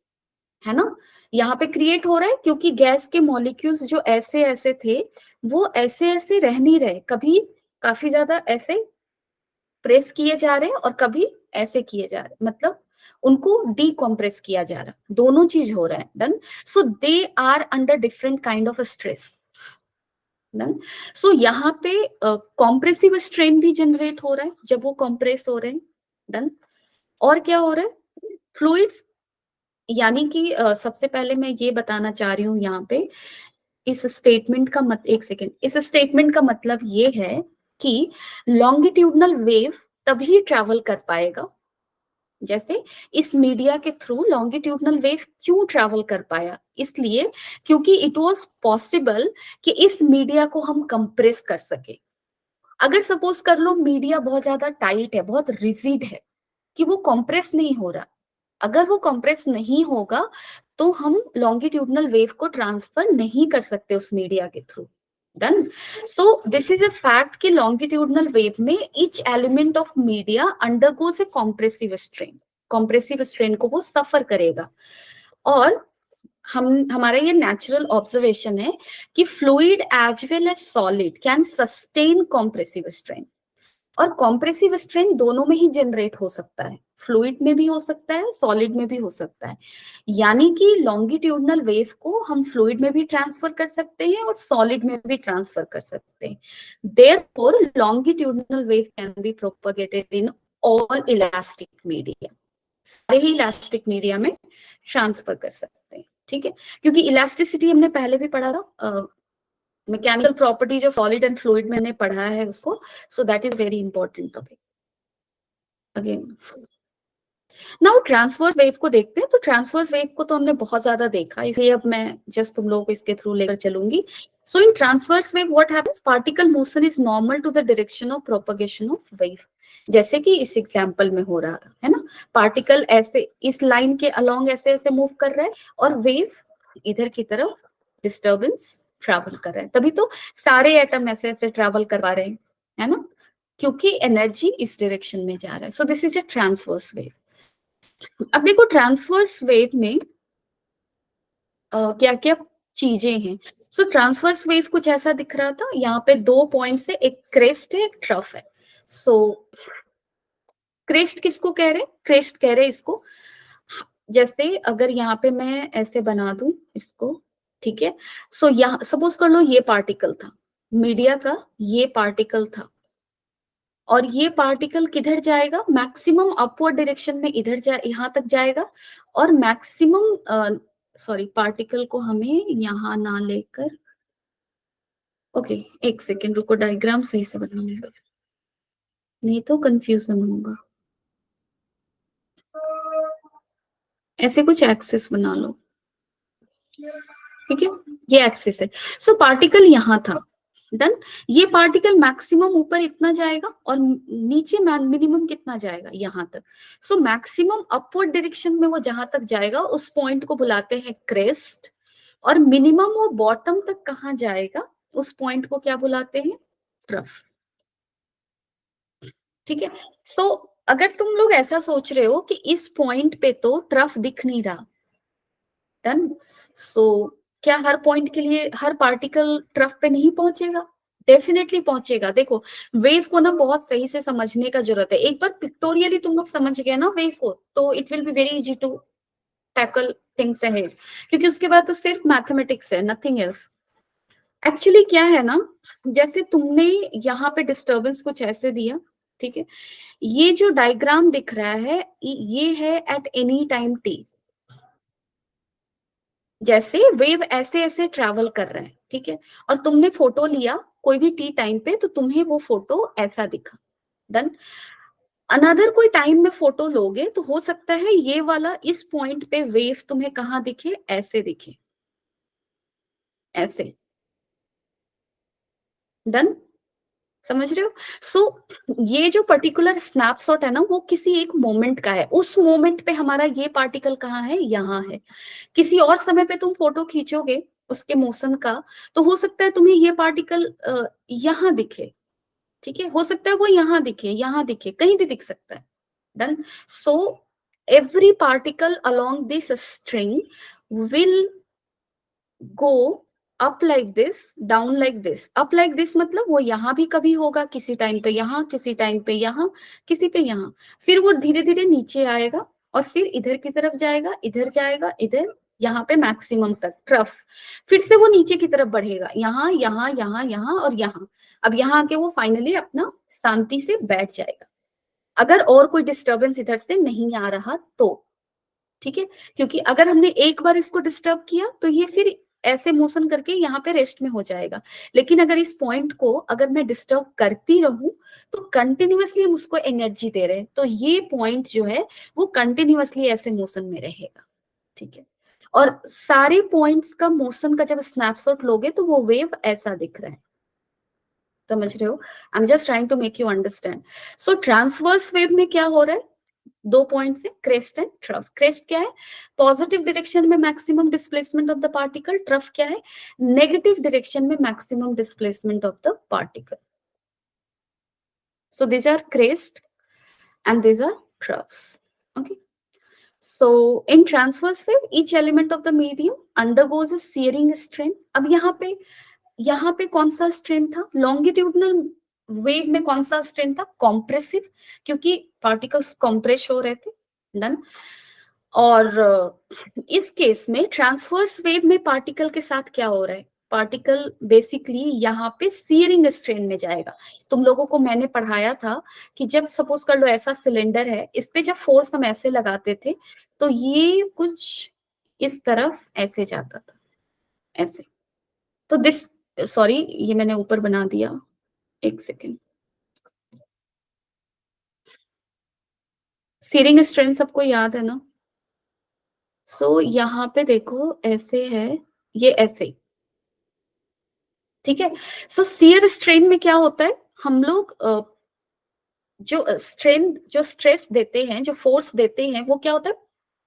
है ना, यहाँ पे क्रिएट हो रहा है क्योंकि गैस के मॉलिक्यूल्स जो ऐसे ऐसे थे वो ऐसे ऐसे रह नहीं रहे, कभी काफी ज्यादा ऐसे प्रेस किए जा रहे हैं और कभी ऐसे किए जा रहे हैं, मतलब उनको डीकॉम्प्रेस किया जा रहा है, दोनों चीज हो रहा है, done. So they are under different kind of stress, done. So यहाँ पे कॉम्प्रेसिव स्ट्रेन भी जनरेट हो रहा है जब वो कॉम्प्रेस हो रहे हैं, डन। और क्या हो रहा है? फ्लूइड्स, यानी कि सबसे पहले मैं ये बताना चाह रही हूँ यहाँ पे, इस स्टेटमेंट का एक सेकेंड, इस स्टेटमेंट का मतलब ये है कि लॉन्गिट्यूडनल वेव तभी ट्रैवल कर पाएगा, जैसे इस मीडिया के थ्रू लॉन्गिट्यूडनल वेव क्यों ट्रैवल कर पाया? इसलिए क्योंकि इट वाज पॉसिबल कि इस मीडिया को हम कंप्रेस कर सके। अगर सपोज कर लो मीडिया बहुत ज्यादा टाइट है, बहुत रिजिड है, कि वो कंप्रेस नहीं हो रहा, अगर वो कंप्रेस नहीं होगा तो हम लॉन्गिट्यूडनल वेव को ट्रांसफर नहीं कर सकते उस मीडिया के through, done. So this is a fact कि लॉन्गिट्यूडनल वेव में each element of media undergoes A compressive strain, compressive strain को वो सफर करेगा। और हमारा ये नेचुरल ऑब्जर्वेशन है कि fluid as well as solid can sustain compressive strain, और कॉम्प्रेसिव स्ट्रेन दोनों में ही जनरेट हो सकता है, फ्लूइड में भी हो सकता है, सॉलिड में भी हो सकता है, यानी कि लॉन्गिट्यूडनल वेव को हम फ्लूइड में भी ट्रांसफर कर सकते हैं और सॉलिड में भी ट्रांसफर कर सकते हैं। Therefore longitudinal wave can be propagated in all elastic media, सारे ही इलास्टिक मीडिया में ट्रांसफर कर सकते हैं, ठीक है। क्योंकि इलास्टिसिटी हमने पहले भी पढ़ा था, mechanical properties of solid and fluid मैंने पढ़ा है उसको, so that is very important topic. Again now transverse wave को देखते हैं, तो ट्रांसवर्स वेव को तो हमने बहुत ज्यादा देखा, इसलिए अब मैं जस्ट तुम लोगों को इसके थ्रू लेकर चलूंगी। So in transverse wave what happens, particle motion is normal to the direction of propagation of wave, जैसे कि इस एग्जांपल में हो रहा था, है ना, पार्टिकल ऐसे इस लाइन के अलोंग ऐसे ऐसे मूव कर रहा है और वेव इधर की तरफ डिस्टर्बेंस ट्रैवल कर रहा है, तभी तो सारे एटम ऐसे ऐसे ट्रैवल करवा रहे हैं, है ना, क्योंकि एनर्जी इस डायरेक्शन में जा रहा है। So this is a transverse wave. अब देखो ट्रांसवर्स वेव में क्या क्या चीजें हैं। सो ट्रांसवर्स वेव कुछ ऐसा दिख रहा था, यहाँ पे दो पॉइंट है, एक क्रेस्ट है एक ट्रफ है। सो क्रेस्ट किसको कह रहे हैं? क्रेस्ट कह रहे हैं इसको, जैसे अगर यहाँ पे मैं ऐसे बना दूं इसको, ठीक है। सो यहाँ सपोज कर लो ये पार्टिकल था, मीडिया का ये पार्टिकल था, और ये पार्टिकल किधर जाएगा, मैक्सिमम अपवर्ड डायरेक्शन में इधर यहाँ तक जाएगा, और मैक्सिमम सॉरी पार्टिकल को हमें यहाँ ना लेकर, ओके एक सेकेंड रुको, डायग्राम सही से बनाऊंगा नहीं तो कंफ्यूजन होगा। ऐसे कुछ एक्सिस बना लो, ठीक है, ये एक्सिस है। सो पार्टिकल यहाँ था, डन। ये पार्टिकल मैक्सिमम ऊपर इतना जाएगा और नीचे मिनिमम कितना जाएगा, यहाँ तक। सो मैक्सिमम अपवर्ड डायरेक्शन में वो जहां तक जाएगा उस पॉइंट को बुलाते हैं क्रेस्ट, और मिनिमम वो बॉटम तक कहाँ जाएगा उस पॉइंट को क्या बुलाते हैं, ट्रफ। ठीक है। सो अगर तुम लोग ऐसा सोच रहे हो कि इस पॉइंट पे तो ट्रफ दिख नहीं रहा, डन। सो क्या हर पॉइंट के लिए हर पार्टिकल ट्रफ पे नहीं पहुंचेगा, डेफिनेटली पहुंचेगा। देखो वेव को ना बहुत सही से समझने का जरूरत है, एक बार पिक्टोरियली तुम लोग समझ गए ना वेव को, तो it will be very easy to tackle things ahead, क्योंकि उसके बाद तो सिर्फ मैथमेटिक्स है, नथिंग एल्स। एक्चुअली क्या है ना, जैसे तुमने यहाँ पे डिस्टरबेंस कुछ ऐसे दिया, ठीक है, ये जो डायग्राम दिख रहा है ये है एट एनी टाइम टी, जैसे वेव ऐसे ऐसे ट्रैवल कर रहा है, ठीक है, और तुमने फोटो लिया कोई भी टी टाइम पे, तो तुम्हें वो फोटो ऐसा दिखा, डन। अनदर कोई टाइम में फोटो लोगे तो हो सकता है ये वाला इस पॉइंट पे वेव तुम्हें कहाँ दिखे, ऐसे दिखे, ऐसे, डन, समझ रहे हो। ये जो पर्टिकुलर स्नैपशॉट है ना, वो किसी एक मोमेंट का है, उस मोमेंट पे हमारा ये पार्टिकल कहाँ है, यहाँ है। किसी और समय पे तुम फोटो खींचोगे उसके मोशन का, तो हो सकता है तुम्हें ये पार्टिकल यहाँ दिखे, ठीक है, हो सकता है वो यहाँ दिखे, कहीं भी दिख सकता है, done. So every particle along this string will go up like this, down like this. Up like this मतलब वो यहाँ भी कभी होगा, किसी टाइम पे यहाँ, किसी टाइम पे यहाँ, किसी पे यहाँ, फिर वो धीरे धीरे नीचे आएगा और फिर इधर की तरफ जाएगा, इधर जाएगा, इधर, यहाँ पे मैक्सिमम तक ट्रफ, फिर से वो नीचे की तरफ बढ़ेगा, यहाँ यहाँ यहाँ यहाँ और यहाँ। अब यहाँ आके वो फाइनली अपना शांति से बैठ जाएगा, अगर और कोई डिस्टर्बेंस इधर से नहीं आ रहा तो, ठीक है। क्योंकि अगर हमने एक बार इसको डिस्टर्ब किया तो ये फिर ऐसे मोशन करके यहाँ पे रेस्ट में हो जाएगा, लेकिन अगर इस पॉइंट को अगर मैं डिस्टर्ब करती रहूं तो कंटिन्यूअसली हम उसको एनर्जी दे रहे हैं, तो ये पॉइंट जो है वो कंटिन्यूअसली ऐसे मोशन में रहेगा, ठीक है। और सारे पॉइंट्स का मोशन का जब स्नैपशॉट लोगे तो वो वेव ऐसा दिख रहा है, समझ रहे हो। I am just trying to make you understand. So transverse wave में क्या हो रहा है, दो पॉइंट से, क्रेस्ट एंड ट्रफ। क्रेस्ट क्या है, पॉजिटिव डायरेक्शन में maximum displacement of the particle, trough क्या है, नेगेटिव डायरेक्शन में maximum displacement of the particle. So these are crest and these are troughs. Okay. So in transverse wave, each element of the medium undergoes a shearing strain. अब यहाँ पे कौन सा strain था, longitudinal wave में कौन सा स्ट्रेन था, कॉम्प्रेसिव, क्योंकि पार्टिकल्स कॉम्प्रेस हो रहे थे, डन। और इस केस में ट्रांसवर्स वेव में पार्टिकल के साथ क्या हो रहा है, पार्टिकल बेसिकली यहाँ पे सीयरिंग स्ट्रेन में जाएगा। तुम लोगों को मैंने पढ़ाया था कि जब सपोज कर लो ऐसा सिलेंडर है, इस पे जब फोर्स हम ऐसे लगाते थे तो ये कुछ इस तरफ ऐसे जाता था, ऐसे। तो दिस, सॉरी ये मैंने ऊपर बना दिया, एक सेकेंड। सीयरिंग स्ट्रेन सबको याद है ना। यहाँ पे देखो ऐसे है, ये ऐसे, ठीक है। सीयर स्ट्रेन में क्या होता है, हम लोग जो स्ट्रेन, जो स्ट्रेस देते हैं, जो फोर्स देते हैं, वो क्या होता है,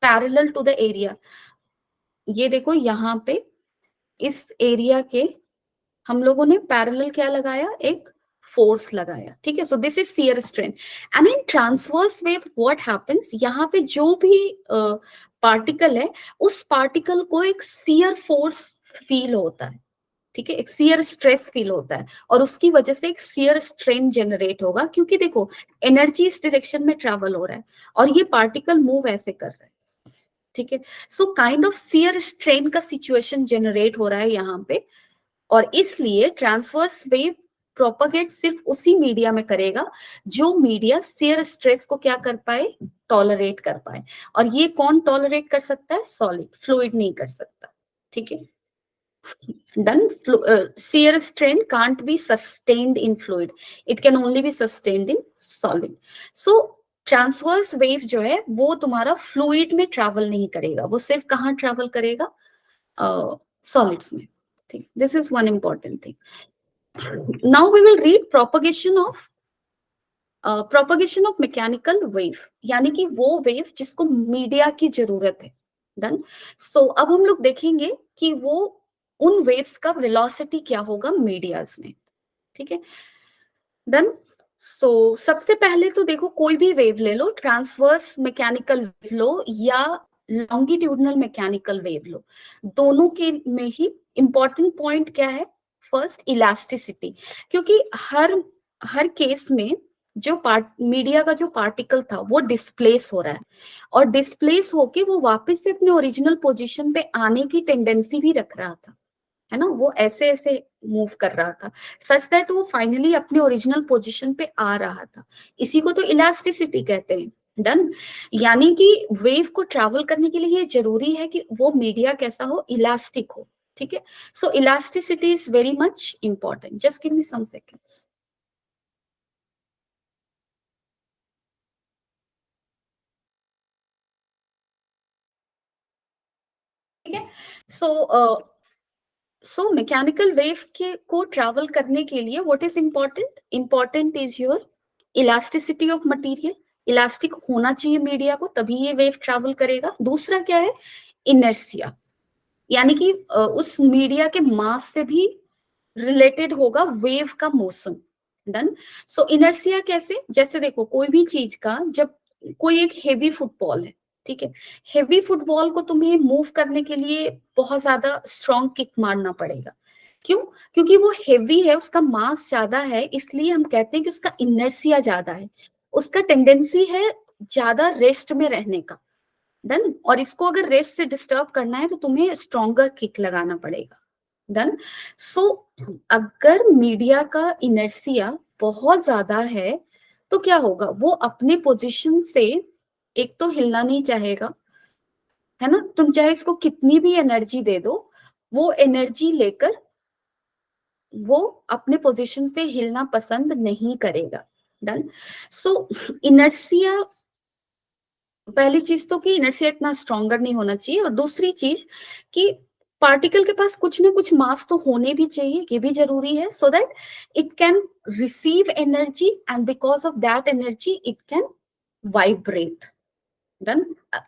पैरेलल टू द एरिया। ये देखो यहाँ पे इस एरिया के हम लोगों ने पैरेलल क्या लगाया, एक फोर्स लगाया, ठीक है। So this is shear strain. And in transverse wave what happens, यहाँ पे जो भी पार्टिकल है उस पार्टिकल को एक शियर फोर्स फील होता है, ठीक है, एक शियर स्ट्रेस फील होता है, और उसकी वजह से एक शियर स्ट्रेन जनरेट होगा, क्योंकि देखो एनर्जी इस डायरेक्शन में ट्रैवल हो रहा है और ये पार्टिकल मूव ऐसे कर रहा है, ठीक है। So kind of shear strain का सिचुएशन जनरेट हो रहा है यहाँ पे, और इसलिए ट्रांसवर्स वेव प्रोपागेट सिर्फ उसी मीडिया में करेगा जो मीडिया शियर स्ट्रेस को क्या कर पाए, टॉलरेट कर पाए। और ये कौन टॉलरेट कर सकता है, सॉलिड, फ्लूइड नहीं कर सकता। ठीक है, done. Shear strain can't be sustained in fluid, it can only be sustained in solid. So transverse wave जो है वो तुम्हारा फ्लूइड में ट्रैवल नहीं करेगा, वो सिर्फ कहाँ ट्रैवल करेगा, सॉलिड्स में। ठीक, this is one important thing. Now we will read propagation of mechanical wave, यानी कि वो वेव जिसको मीडिया की जरूरत है। डन। सो अब हम लोग देखेंगे कि वो उन वेव्स का वेलोसिटी क्या होगा मीडियाज में। ठीक है, डन। सो सबसे पहले तो देखो, कोई भी वेव ले लो, ट्रांसवर्स मैकेनिकल वेव लो या लॉन्गिट्यूडनल मैकेनिकल वेव लो, दोनों के में ही इंपॉर्टेंट पॉइंट क्या है, फर्स्ट इलास्टिसिटी। क्योंकि हर हर केस में जो मीडिया का जो पार्टिकल था वो डिस्प्लेस हो रहा है, और डिस्प्लेस होके वो वापस से अपने ओरिजिनल पोजीशन पे आने की टेंडेंसी भी रख रहा था, है ना, वो ऐसे ऐसे मूव कर रहा था सच दैट वो फाइनली अपने ओरिजिनल पोजीशन पे आ रहा था। इसी को तो इलास्टिसिटी कहते हैं। डन। यानी कि वेव को ट्रैवल करने के लिए ये जरूरी है कि वो मीडिया कैसा हो, इलास्टिक हो। ठीक है, so elasticity is very much important. Just give me some seconds. ठीक है, सो मैकेनिकल वेव के को ट्रैवल करने के लिए what is important, important is your elasticity of material. Elastic होना चाहिए मीडिया को, तभी ये वेव ट्रैवल करेगा। दूसरा क्या है, इनर्शिया, यानी कि उस मीडिया के मास से भी रिलेटेड होगा वेव का मोशन। डन। सो इनर्शिया कैसे, जैसे देखो कोई भी चीज का, जब कोई एक हेवी फुटबॉल है, ठीक है, हेवी फुटबॉल को तुम्हें मूव करने के लिए बहुत ज्यादा स्ट्रॉन्ग किक मारना पड़ेगा। क्यों, क्योंकि वो हेवी है, उसका मास ज्यादा है, इसलिए हम कहते हैं कि उसका इनर्शिया ज्यादा है, उसका टेंडेंसी है ज्यादा रेस्ट में रहने का। डन। और इसको अगर रेस्ट से डिस्टर्ब करना है तो तुम्हें स्ट्रॉन्गर किक लगाना पड़ेगा। डन। सो अगर मीडिया का इनर्सिया बहुत ज्यादा है तो क्या होगा, वो अपने पोजीशन से एक तो हिलना नहीं चाहेगा, है ना, तुम चाहे इसको कितनी भी एनर्जी दे दो, वो एनर्जी लेकर वो अपने पोजीशन से हिलना पसंद नहीं करेगा। डन। सो इनर्सिया, पहली चीज तो कि इनर्शिया इतना स्ट्रॉन्गर नहीं होना चाहिए, और दूसरी चीज कि पार्टिकल के पास कुछ ना कुछ मास तो होने भी चाहिए, ये भी जरूरी है, so that it can receive energy and because of that energy it can vibrate. Done.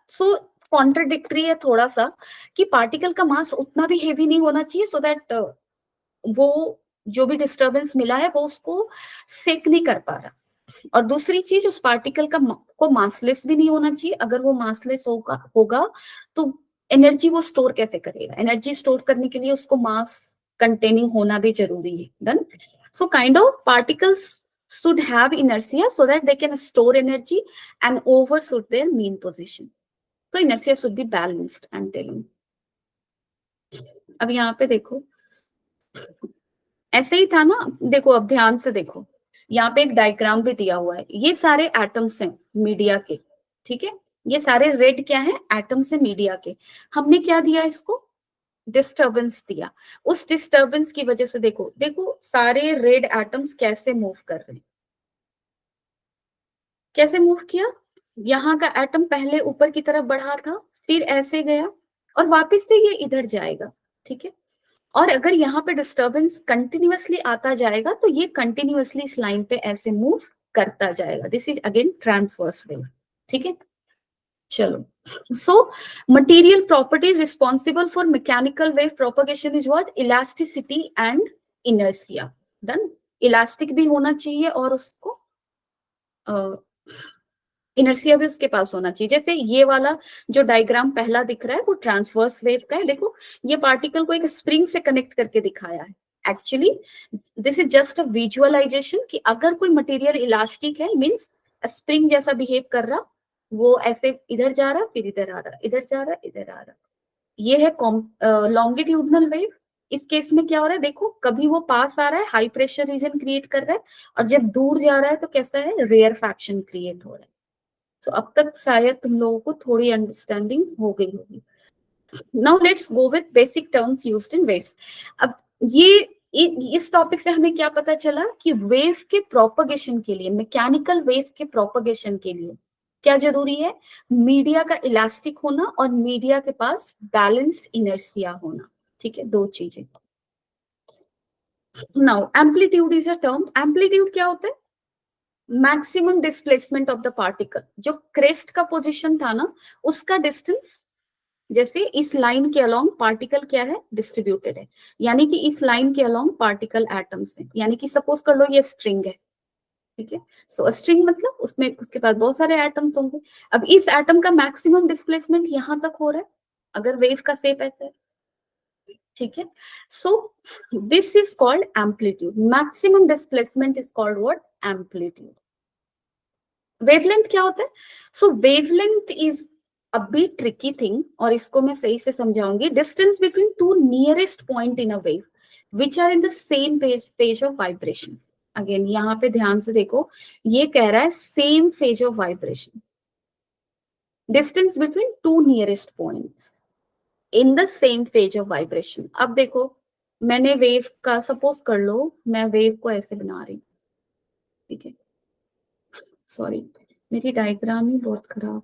So contradictory है थोड़ा सा कि पार्टिकल का मास उतना भी हेवी नहीं होना चाहिए सो दैट वो जो भी डिस्टर्बेंस मिला है वो उसको सेक नहीं कर पा रहा, और दूसरी चीज उस पार्टिकल का को मासलेस भी नहीं होना चाहिए। अगर वो मासलेस होगा होगा तो एनर्जी वो स्टोर कैसे करेगा, एनर्जी स्टोर करने के लिए उसको मास कंटेनिंग होना भी जरूरी है। Done. So kind of particles should have inertia so that they can store energy and overshoot their mean position. So inertia should be balanced, I'm telling. अब यहाँ पे देखो, ऐसे ही था ना, देखो अब ध्यान से देखो, यहाँ पे एक डायग्राम भी दिया हुआ है, ये सारे एटम्स हैं मीडिया के। ठीक है, ये सारे रेड क्या है, एटम्स है मीडिया के। हमने क्या दिया इसको, डिस्टरबेंस दिया। उस डिस्टरबेंस की वजह से देखो देखो सारे रेड एटम्स कैसे मूव कर रहे हैं, कैसे मूव किया, यहाँ का एटम पहले ऊपर की तरफ बढ़ा था, फिर ऐसे गया, और वापस से ये इधर जाएगा। ठीक है, और अगर यहाँ पे डिस्टरबेंस कंटिन्यूअसली आता जाएगा तो ये कंटिन्यूअसली इस लाइन पे ऐसे मूव करता जाएगा। This is again transverse wave. ठीक है, चलो। So material properties responsible for mechanical wave propagation is what, elasticity and inertia. Done. Elastic भी होना चाहिए और उसको इनर्शिया भी उसके पास होना चाहिए। जैसे ये वाला जो डायग्राम पहला दिख रहा है वो ट्रांसवर्स वेव का है। देखो ये पार्टिकल को एक स्प्रिंग से कनेक्ट करके दिखाया है। Actually this is just a visualization कि अगर कोई मटेरियल इलास्टिक है मींस स्प्रिंग जैसा बिहेव कर रहा, वो ऐसे इधर जा रहा फिर इधर आ रहा, इधर जा रहा इधर आ रहा। ये है लॉन्गिट्यूडनल वेव, इस केस में क्या हो रहा है, देखो कभी वो पास आ रहा है हाई प्रेशर रीजन क्रिएट कर रहा है, और जब दूर जा रहा है तो कैसा है, रेयर फैक्शन क्रिएट हो रहा है। तो अब तक शायद तुम लोगों को थोड़ी अंडरस्टैंडिंग हो गई होगी। Now let's go with basic terms used in waves. अब ये इस टॉपिक से हमें क्या पता चला कि वेव के प्रोपगेशन के लिए, मैकेनिकल वेव के प्रोपगेशन के लिए क्या जरूरी है, मीडिया का इलास्टिक होना और मीडिया के पास बैलेंस्ड इनर्शिया होना। ठीक है, दो चीजें। Now amplitude is a term. Amplitude क्या होता है, maximum displacement of the particle. जो क्रेस्ट का पोजीशन था ना, उसका डिस्टेंस, जैसे इस लाइन के अलोंग पार्टिकल क्या है, डिस्ट्रीब्यूटेड है, यानी कि इस लाइन के अलोंग पार्टिकल एटम्स है, यानी कि सपोज कर लो ये स्ट्रिंग है। ठीक है, सो स्ट्रिंग मतलब उसमें उसके पास बहुत सारे एटम्स होंगे। अब इस एटम का मैक्सिमम डिस्प्लेसमेंट यहां तक हो रहा है, अगर वेव का शेप ऐसा है। ठीक है, so this is called amplitude. Maximum displacement is called what, amplitude. Wavelength क्या होता है, so wavelength is a bit tricky thing, और इसको मैं सही से समझाऊंगी। Distance between two nearest point in a wave which are in the same phase of vibration. Again यहाँ पे ध्यान से देखो, ये कह रहा है same phase of vibration, distance between two nearest points in the same phase of vibration. अब देखो, मैंने वेव का सपोज कर लो, मैं वेव को ऐसे बना रही हूँ। ठीक है, सॉरी मेरी डायग्राम ही बहुत खराब।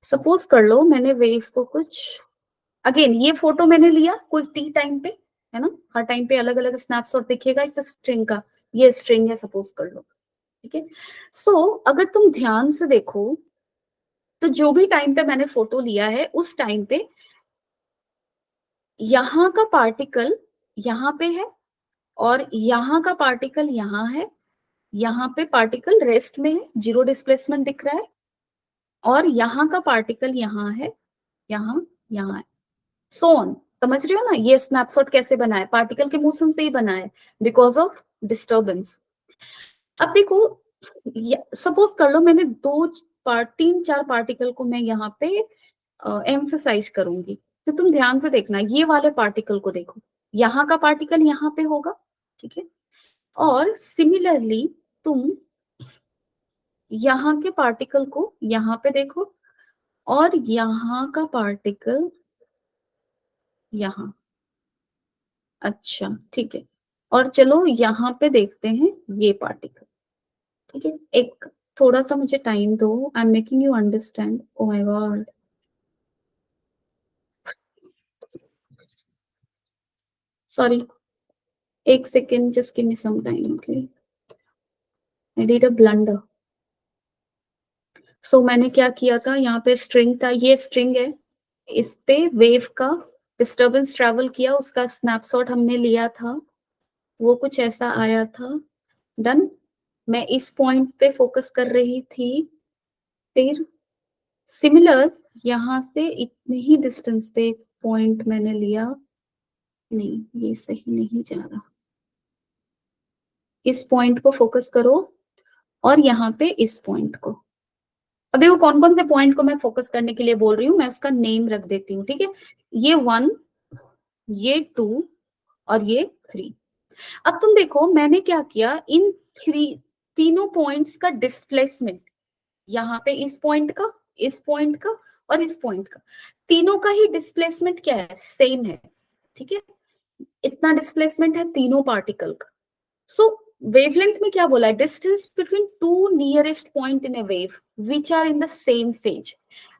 सपोज कर लो मैंने वेव को कुछ, अगेन ये फोटो मैंने लिया कोई टी टाइम पे, है ना, हर टाइम पे अलग अलग स्नैपशॉट दिखेगा इस स्ट्रिंग का, ये स्ट्रिंग है सपोज कर लो। ठीक है, सो अगर तुम ध्यान से देखो, तो जो भी टाइम पे मैंने फोटो लिया है उस टाइम पे यहाँ का पार्टिकल यहाँ पे है, और यहाँ का पार्टिकल यहाँ है, यहाँ पे पार्टिकल रेस्ट में है, जीरो डिस्प्लेसमेंट दिख रहा है, और यहाँ का पार्टिकल यहाँ है, यहाँ यहाँ है, सो ऑन। समझ रहे हो ना, ये स्नैपशॉट कैसे बना है, पार्टिकल के मोशन से ही बना है, बिकॉज ऑफ डिस्टर्बेंस। अब देखो, सपोज कर लो मैंने तीन चार पार्टिकल को मैं यहाँ पे एम्फसाइज करूंगी, तो तुम ध्यान से देखना, ये वाले पार्टिकल को देखो, यहाँ का पार्टिकल यहाँ पे होगा। ठीक है, और सिमिलरली तुम यहाँ के पार्टिकल को यहाँ पे देखो, और यहाँ का पार्टिकल यहाँ। अच्छा ठीक है, और चलो यहाँ पे देखते हैं ये पार्टिकल। ठीक है, एक थोड़ा सा मुझे टाइम दो, I am making you understand. Oh my God, sorry, एक second, just give me some time, okay, I did a blunder. So मैंने क्या किया था, यहाँ पे स्ट्रिंग था, ये स्ट्रिंग है, इस पे वेव का डिस्टर्बेंस ट्रेवल किया, उसका स्नैपशॉट हमने लिया था, वो कुछ ऐसा आया था। डन, मैं इस पॉइंट पे फोकस कर रही थी, फिर सिमिलर यहाँ से इतने ही डिस्टेंस पे एक पॉइंट मैंने लिया, नहीं ये सही नहीं जा रहा, इस पॉइंट को फोकस करो, और यहाँ पे इस पॉइंट को। अब देखो कौन कौन से पॉइंट को मैं फोकस करने के लिए बोल रही हूँ, मैं उसका नेम रख देती हूँ। ठीक है, ये 1, ये 2 और ये 3। अब तुम देखो मैंने क्या किया, इन तीनों पॉइंट्स का डिस्प्लेसमेंट, यहाँ पे इस पॉइंट का, इस पॉइंट का और इस पॉइंट का, तीनों का ही डिस्प्लेसमेंट क्या है, सेम है। ठीक है, इतना डिस्प्लेसमेंट है तीनों पार्टिकल का। सो वेवलेंथ में क्या बोला है, distance between two nearest point in a wave which are in the same phase.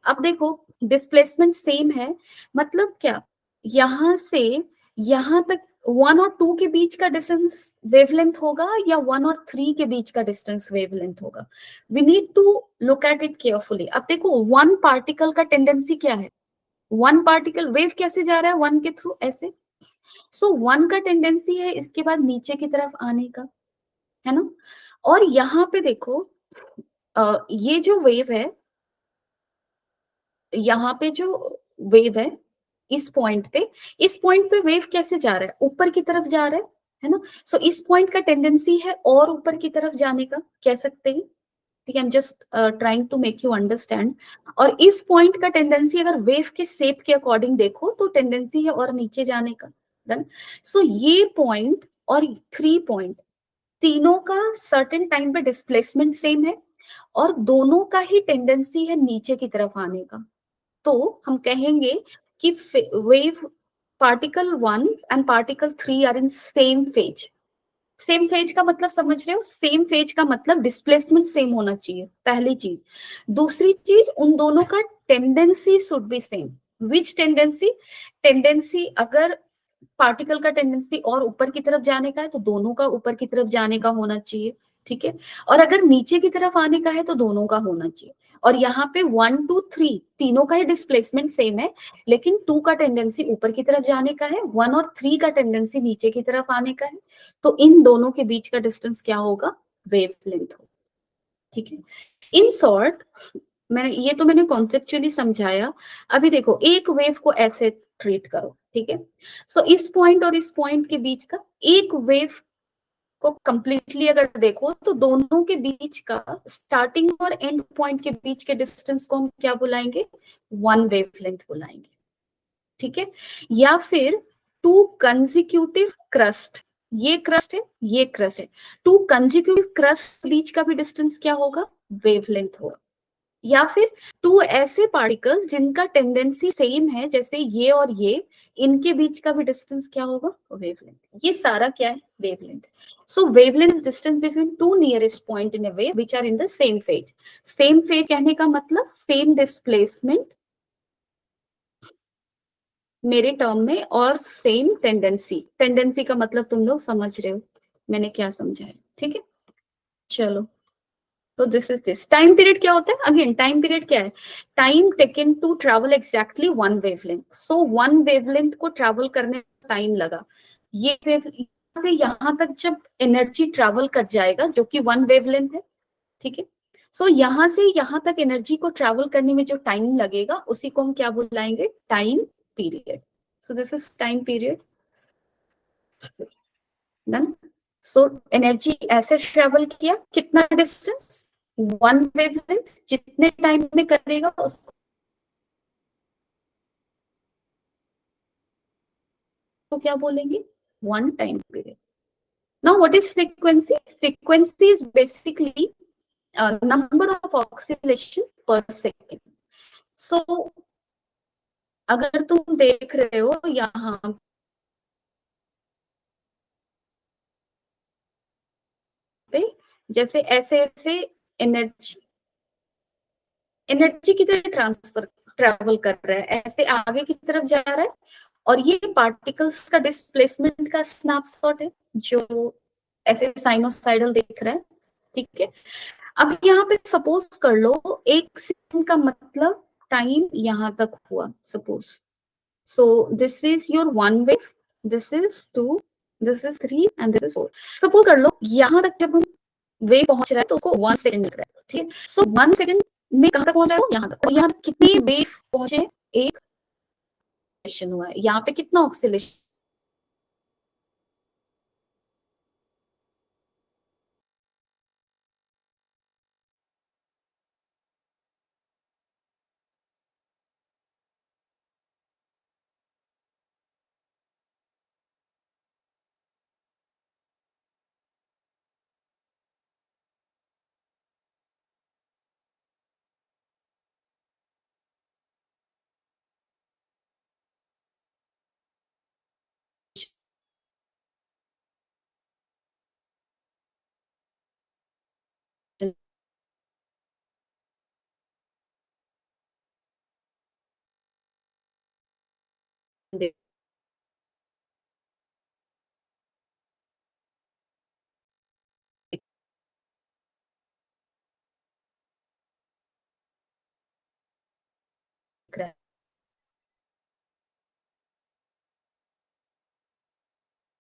अब देखो डिस्प्लेसमेंट सेम है, मतलब क्या, यहां से यहां तक 1 और 2 के बीच का डिस्टेंस वेवलेंथ होगा, या 1 और 3 के बीच का डिस्टेंस वेवलेंथ होगा। We need to look at it carefully. अब देखो वन पार्टिकल का टेंडेंसी क्या है, वन पार्टिकल वेव कैसे जा रहा है, वन के थ्रू ऐसे, सो वन का टेंडेंसी है इसके बाद नीचे की तरफ आने का, है ना। और यहाँ पे देखो ये जो वेव है, यहाँ पे जो वेव है, इस पॉइंट पे वेव कैसे जा रहा है, ऊपर की तरफ जा रहा है ना। सो इस पॉइंट का टेंडेंसी है और ऊपर की तरफ जाने का, कह सकते हैं। ठीक है, I am just trying to make you understand. और इस पॉइंट का टेंडेंसी अगर वेव के शेप के अकॉर्डिंग देखो तो टेंडेंसी है और नीचे जाने का। डन। सो ये पॉइंट और 3 पॉइंट तीनों का सर्टेन टाइम पे डिस्प्लेसमेंट सेम है और दोनों का ही टेंडेंसी है नीचे की तरफ आने का। तो हम कहेंगे कि wave particle 1 and particle 3 are in same phase. Same phase का मतलब समझ रहे हो? सेम फेज का मतलब डिस्प्लेसमेंट सेम होना चाहिए, पहली चीज। दूसरी चीज, उन दोनों का tendency should be same. Which tendency? Tendency अगर पार्टिकल का टेंडेंसी और ऊपर की तरफ जाने का है तो दोनों का ऊपर की तरफ जाने का होना चाहिए, ठीक है। और अगर नीचे की तरफ आने का है तो दोनों का होना चाहिए। और यहाँ पे 1 2 3 तीनों का ही डिस्प्लेसमेंट सेम है, लेकिन 2 का टेंडेंसी ऊपर की तरफ जाने का है, 1 और 3 का टेंडेंसी नीचे की तरफ आने का है। तो इन दोनों के बीच का डिस्टेंस क्या होगा? वेवलेंथ हो, ठीक है। इन शॉर्ट, मैंने कॉन्सेप्चुअली समझाया। अभी देखो, एक वेव को ऐसे ट्रीट करो, ठीक है। सो इस पॉइंट और इस पॉइंट के बीच का एक वेव को कंप्लीटली अगर देखो तो दोनों के बीच का स्टार्टिंग और एंड पॉइंट के बीच के डिस्टेंस को हम क्या बुलाएंगे? वन वेवलेंथ बुलाएंगे, ठीक है। या फिर टू कंजिक्यूटिव क्रस्ट, ये क्रस्ट है, ये क्रस्ट है, टू कंजिक्यूटिव क्रस्ट बीच का भी डिस्टेंस क्या होगा? वेवलेंथ होगा। या फिर टू ऐसे पार्टिकल्स जिनका टेंडेंसी सेम है, जैसे ये और ये, इनके बीच का भी डिस्टेंस क्या होगा? वेवलेंथ। ये सारा क्या है? Wavelength. So wavelength is distance between two nearest point in a wave which are in the same phase. Same phase कहने का मतलब सेम डिस्प्लेसमेंट मेरे टर्म में और सेम टेंडेंसी। टेंडेंसी का मतलब तुम लोग समझ रहे हो मैंने क्या समझा है, ठीक है। चलो, तो this is this. Time period क्या होता है? अगेन टाइम पीरियड क्या है? Time taken to travel exactly one wavelength. So one wavelength को ट्रैवल करने में टाइम लगा। ये वेव से यहाँ तक जब एनर्जी ट्रैवल कर जाएगा, जो कि वन वेवलेंथ है, ठीक है। सो यहाँ से यहाँ तक एनर्जी को ट्रैवल करने में जो टाइम लगेगा उसी को हम क्या बुलाएंगे? Time period. So this is time period. Done. So energy ऐसे ट्रेवल किया, कितना डिस्टेंस? One wavelength. जितने टाइम में करेगा उसको क्या बोलेंगे? One time period. Now what is frequency? Frequency is basically number of oscillation पर सेकेंड। सो अगर तुम देख रहे हो यहाँ पे, जैसे ऐसे ऐसे एनर्जी एनर्जी की तरह ट्रांसफर ट्रेवल कर रहा है, ऐसे आगे की तरफ जा रहा है। और ये पार्टिकल्स का डिस्प्लेसमेंट का स्नैपशॉट है जो ऐसे साइनोसाइडल दिख रहा है, ठीक है। अब यहाँ पे सपोज कर लो, एक सेकंड का मतलब टाइम यहाँ तक हुआ suppose. So this is your one wave, this is two, this is three and this is four. Suppose कर लो यहाँ तक जब हम वेव पहुंच रहा है तो उसको 1 सेकंड लग रहा है, ठीक है। सो 1 सेकंड में कहां तक पहुंच रहा है? यहाँ तक। और यहाँ तक कितनी वेव पहुंचे? एक ऑक्सीलेशन हुआ है। यहाँ पे कितना ऑक्सीलेशन?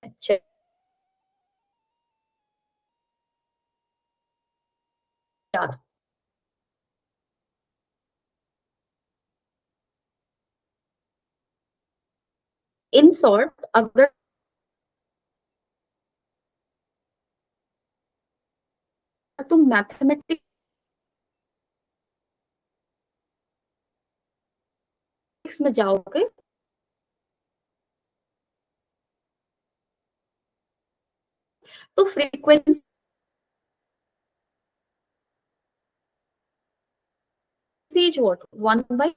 अच्छा, चार। इन शॉर्ट, अगर तुम मैथमेटिक्स वेव्स में जाओगे तो फ्रीक्वेंसी इज व्हाट 1/टाइम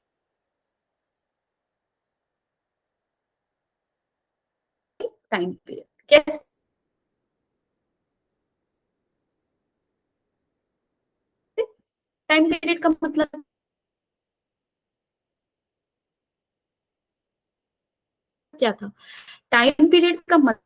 पीरियड। कैसे? टाइम पीरियड का मतलब क्या था? टाइम पीरियड का मतलब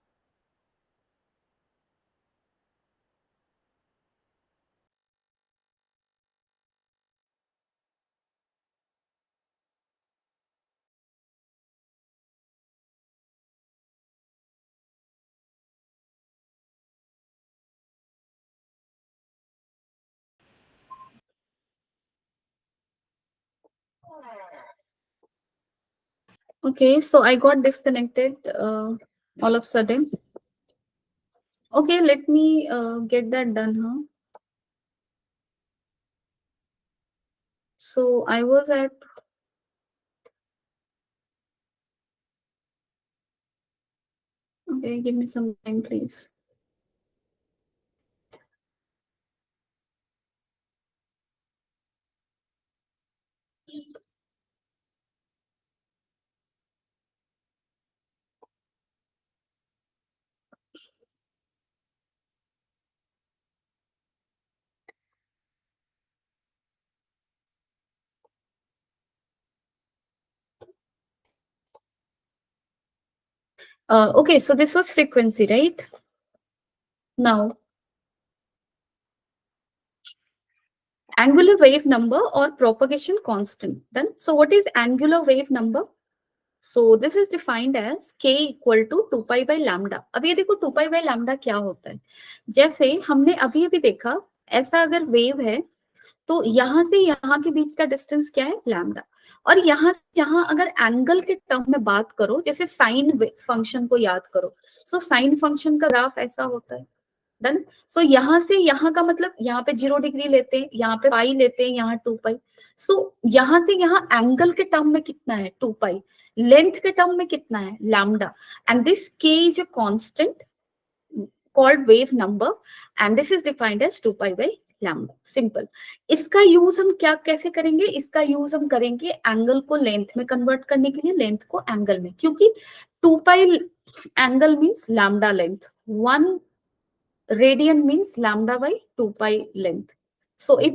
okay, so I got disconnected all of a sudden. Okay, let me get that done, huh? So I was at, okay, give me some time, please. Okay, so this was frequency, right? Now, angular wave number or propagation constant. Done. So what is angular wave number? So this is defined as k equal to 2 pi by lambda. अब ये देखो 2 pi by lambda क्या होता है? जैसे हमने अभी अभी देखा, ऐसा अगर वेव है तो यहाँ से यहाँ के बीच का डिस्टेंस क्या है? लैम्डा। और यहाँ से यहाँ अगर एंगल के टर्म में बात करो, जैसे साइन फंक्शन को याद करो, सो साइन फंक्शन का ग्राफ ऐसा होता है। डन। सो यहाँ से यहाँ का मतलब यहाँ पे 0 डिग्री लेते हैं, यहाँ पे पाई लेते हैं, यहाँ 2 पाई। सो यहाँ से यहाँ एंगल के टर्म में कितना है? 2 पाई। लेंथ के टर्म में कितना है? लैम्डा। एंड दिस के is a constant called wave number and this is defined as 2 pi by lambda. Simple. इसका यूज हम क्या कैसे करेंगे? इसका यूज हम करेंगे एंगल को लेंथ में कन्वर्ट करने के लिए, लेंथ को एंगल में, क्योंकि 2 pi angle means lambda length, 1 radian means lambda by 2 pi length. So if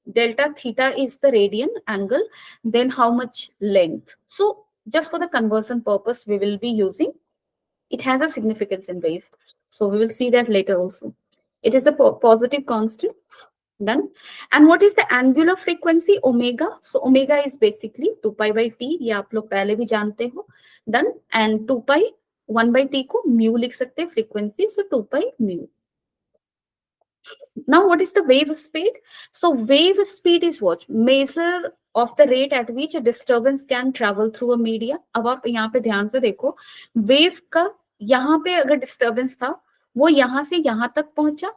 delta theta is the radian angle, then how much length? So just for the conversion purpose, we will be using, it has a significance in wave. So we will see that later also. It is a positive constant. Done. And what is the angular frequency? Omega. So omega is basically 2 pi by t. ये आप लोग पहले भी जानते हो. Done. And 2 pi 1 by t को mu लिख सकते हैं frequency. So 2 pi mu. Now what is the wave speed? So wave speed is what? Measure of the rate at which a disturbance can travel through a media. अब आप यहाँ पे ध्यान से देखो, wave का यहाँ पे अगर disturbance था, वो यहाँ से यहाँ तक पहुंचा,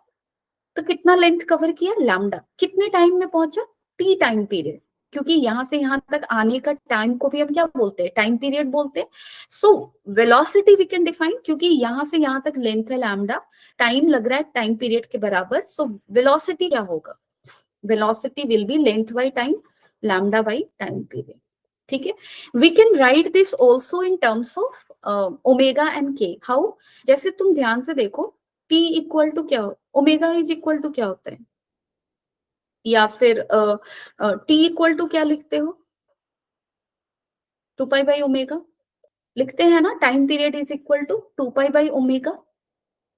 तो कितना लेंथ कवर किया? लैम्डा। कितने टाइम में पहुंचा? टी टाइम पीरियड, क्योंकि यहाँ से यहाँ तक आने का टाइम को भी हम क्या बोलते हैं? टाइम पीरियड बोलते हैं। So velocity we can define, क्योंकि यहाँ से यहाँ तक लेंथ है लैम्डा, टाइम लग रहा है टाइम पीरियड के बराबर। सो वेलोसिटी क्या होगा? Velocity will be length by time, lambda by time period. ठीक है। We can write this also in terms of omega and K. How? जैसे तुम ध्यान से देखो, टी इक्वल टू क्या, ओमेगा इज इक्वल टू क्या होता है? या फिर टी इक्वल टू क्या लिखते हो? 2 पाई बाई ओमेगा लिखते हैं ना। Time period is equal to 2 pi by omega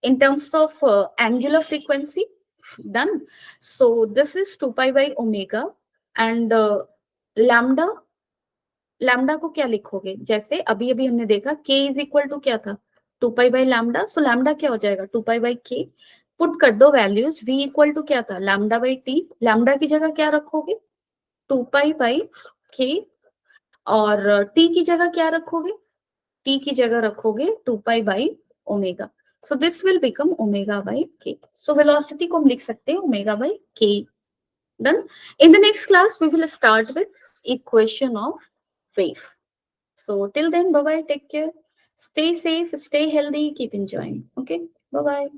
in terms of angular frequency. Done. So this is 2 pi by omega and lambda, lambda को क्या लिखोगे? जैसे अभी अभी हमने देखा k इज इक्वल टू क्या था? 2 pi by lambda. So lambda क्या हो जाएगा? 2 पाई बाई k। पुट कर दो वैल्यूज। v इक्वल टू क्या था? Lambda by t। लैम्डा की जगह क्या रखोगे? 2 पाई बाई k। और t की जगह क्या रखोगे? t की जगह रखोगे 2 pi by omega. So this will become omega by k। So velocity को हम लिख सकते हैं omega by k। Done. In the next class, we will start with equation of wave. So till then, bye bye. Take care. Stay safe. Stay healthy. Keep enjoying. Okay. Bye bye.